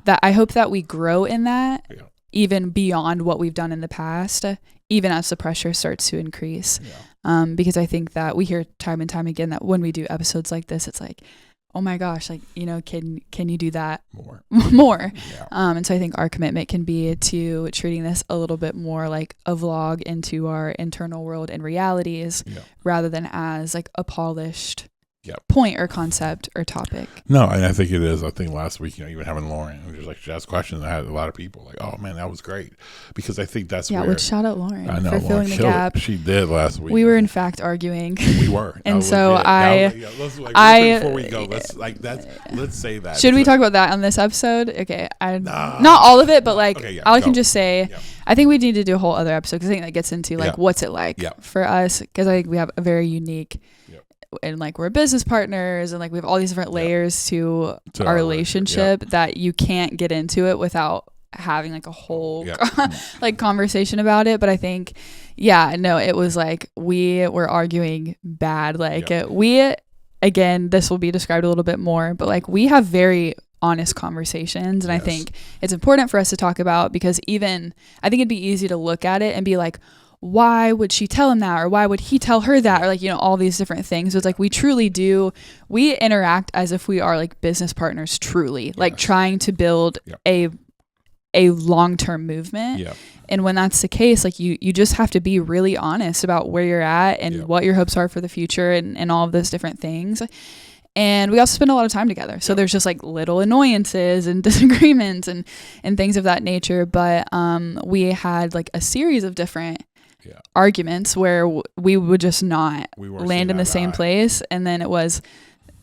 S1: That I hope that we grow in that even beyond what we've done in the past, even as the pressure starts to increase. Because I think that we hear time and time again that when we do episodes like this, it's like, oh my gosh, like, can you do that
S2: more?
S1: Yeah. And so I think our commitment can be to treating this a little bit more like a vlog into our internal world and realities rather than as like a polished point or concept or topic.
S2: No, and I think it is. I think last week, even having Lauren, just like she asked questions, I had a lot of people like, "Oh man, that was great," because I think that's where.
S1: Which shout out Lauren
S2: I know,
S1: for filling the gap.
S2: She did last week.
S1: We were in fact arguing.
S2: We were,
S1: and so
S2: before we go, let's say that.
S1: Should we talk about that on this episode? Okay, not all of it, but like I can just say, I think we need to do a whole other episode because I think that gets into like what's it like for us, because I think we have a very unique. And like we're business partners and like we have all these different layers to our relationship that you can't get into it without having like a whole like conversation about it. But I think it was like we were arguing bad, like again, this will be described a little bit more, but like we have very honest conversations, and I think it's important for us to talk about, because I think it'd be easy to look at it and be like, why would she tell him that, or why would he tell her that, or like all these different things. So it's like we interact as if we are like business partners, truly like trying to build a long-term movement. And when that's the case, like you just have to be really honest about where you're at and what your hopes are for the future and all of those different things. And we also spend a lot of time together. So there's just like little annoyances and disagreements and things of that nature. But we had like a series of different arguments where we would just not land in the same place. And then it was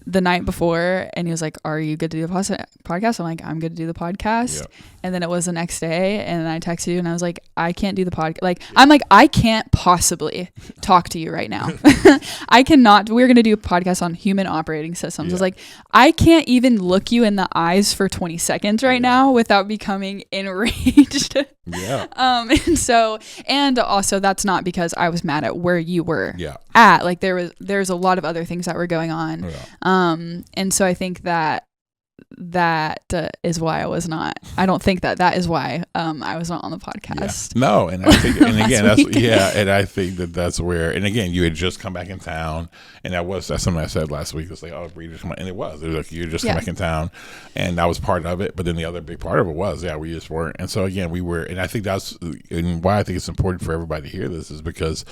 S1: the night before, and he was like, "Are you good to do the podcast?" I'm like, "I'm good to do the podcast." And then it was the next day, and I texted you, and I was like, "I can't do the podcast." Like, I'm like, I can't possibly talk to you right now. I cannot. We're going to do a podcast on human operating systems. I was like, I can't even look you in the eyes for 20 seconds right now without becoming enraged. And also that's not because I was mad at where you were at. Like there's a lot of other things that were going on. And so I think that is why I don't think that is why I was not on the podcast.
S2: No, and I think, and again, and I think that's where, and again, you had just come back in town, and that's something I said last week. It was like, "Oh, Bri, just come," and it was like you just come back in town, and that was part of it. But then the other big part of it was, we just weren't. And so again, we were, and I think that's, and why I think it's important for everybody to hear this is because,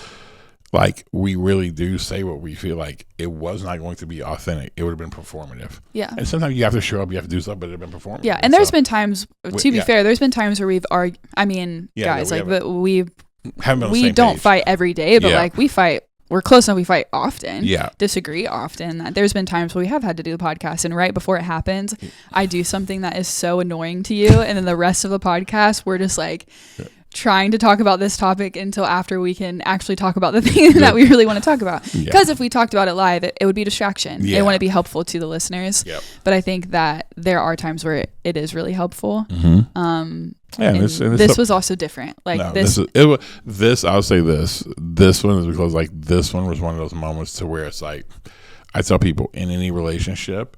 S2: like, we really do say what we feel like. It was not going to be authentic. It would have been performative. Yeah. And sometimes you have to show up, you have to do stuff, but it would have been performative.
S1: Yeah. And there's been times, to be fair, there's been times where we've argued. I mean, guys, we don't fight every day, but like we fight. We're close enough. We fight often. Disagree often. There's been times where we have had to do the podcast, and right before it happens, I do something that is so annoying to you, and then the rest of the podcast, we're just like trying to talk about this topic until after we can actually talk about the thing that we really want to talk about. Because if we talked about it live, it would be distraction. It wouldn't be helpful to the listeners. But I think that there are times where it is really helpful. This was also different. Like
S2: I'll say this one is because like this one was one of those moments to where it's like, I tell people in any relationship,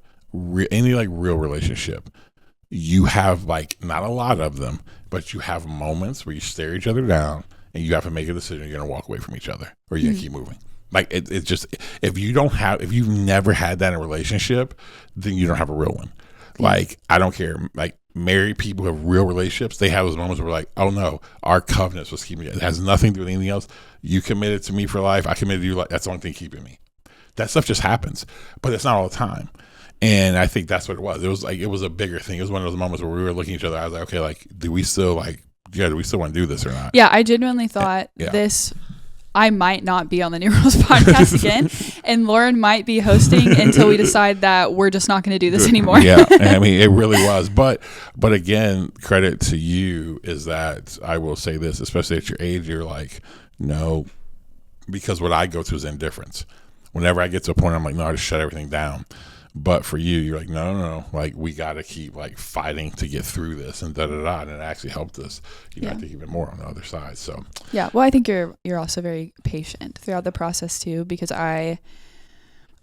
S2: any like real relationship, you have like not a lot of them, but you have moments where you stare each other down and you have to make a decision. You're going to walk away from each other or you're going to keep moving. Like it's just, if you've never had that in a relationship, then you don't have a real one. Like, I don't care. Like, married people who have real relationships, they have those moments where we're like, oh no, our covenants was keeping me. It has nothing to do with anything else. You committed to me for life. I committed to you. That's the only thing keeping me. That stuff just happens, but it's not all the time. And I think that's what it was. It was a bigger thing. It was one of those moments where we were looking at each other. I was like, okay, like, do we still want to do this or not?
S1: Yeah, I genuinely thought I might not be on the New Rules podcast again, and Lauren might be hosting until we decide that we're just not going to do this anymore.
S2: I mean, it really was. But again, credit to you is that I will say this, especially at your age, you're like, no, because what I go to is indifference. Whenever I get to a point, I'm like, no, I just shut everything down. But for you, you're like, no, like, we got to keep like fighting to get through this and and it actually helped us, I think, even more on the other side. So
S1: well, I think you're also very patient throughout the process too, because I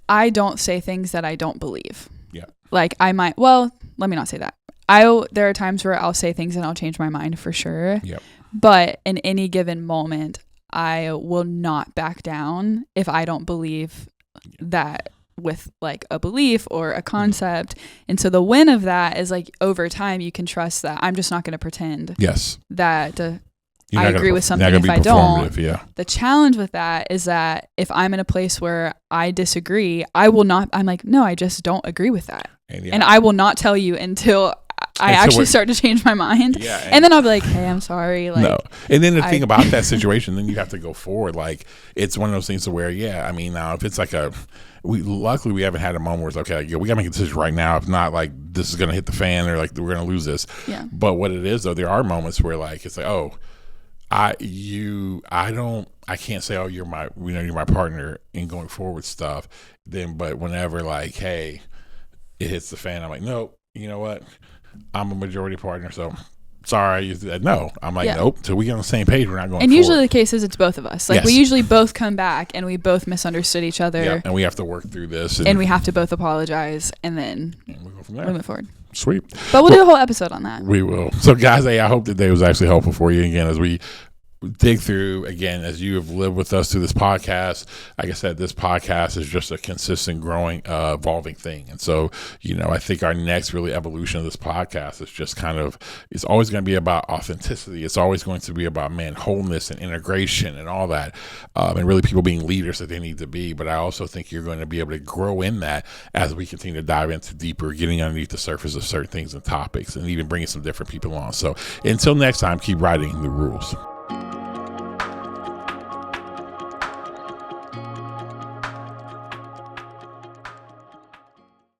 S1: don't say things that I don't believe. Like let me not say that. There are times where I'll say things and I'll change my mind for sure. But in any given moment, I will not back down if I don't believe that with like a belief or a concept. And so the win of that is like over time you can trust that I'm just not going to pretend that I agree with something if I don't.
S2: Yeah.
S1: The challenge with that is that if I'm in a place where I disagree, I'm like, no, I just don't agree with that. And I will not tell you until I actually start to change my mind. Yeah, and then I'll be like, hey, I'm sorry. Like,
S2: no. And then the thing about that situation, then you have to go forward. Like, it's one of those things to where, I mean, now if it's like luckily we haven't had a moment where it's okay, we got to make a decision right now. If not, like, this is going to hit the fan or like we're going to lose this.
S1: Yeah.
S2: But what it is though, there are moments where like, it's like, oh, I can't say, oh, you're my partner in going forward stuff. Then, but whenever like, hey, it hits the fan, I'm like, nope, you know what? I'm a majority partner, so sorry. No, I'm like, nope. Till we get on the same page, we're not going.
S1: And
S2: forward.
S1: Usually the case is it's both of us. Like we usually both come back and we both misunderstood each other.
S2: Yeah, and we have to work through this,
S1: and we have to both apologize, and then
S2: we go from there.
S1: We move forward.
S2: Sweet.
S1: But we'll do a whole episode on that.
S2: We will. So guys, I hope today was actually helpful for you. Again, as we dig through, again, as you have lived with us through this podcast, like I said, this podcast is just a consistent, growing, evolving thing. And so, I think our next really evolution of this podcast is just it's always going to be about authenticity. It's always going to be about, wholeness and integration and all that. And really people being leaders that they need to be. But I also think you're going to be able to grow in that as we continue to dive into deeper, getting underneath the surface of certain things and topics, and even bringing some different people on. So until next time, keep writing the rules.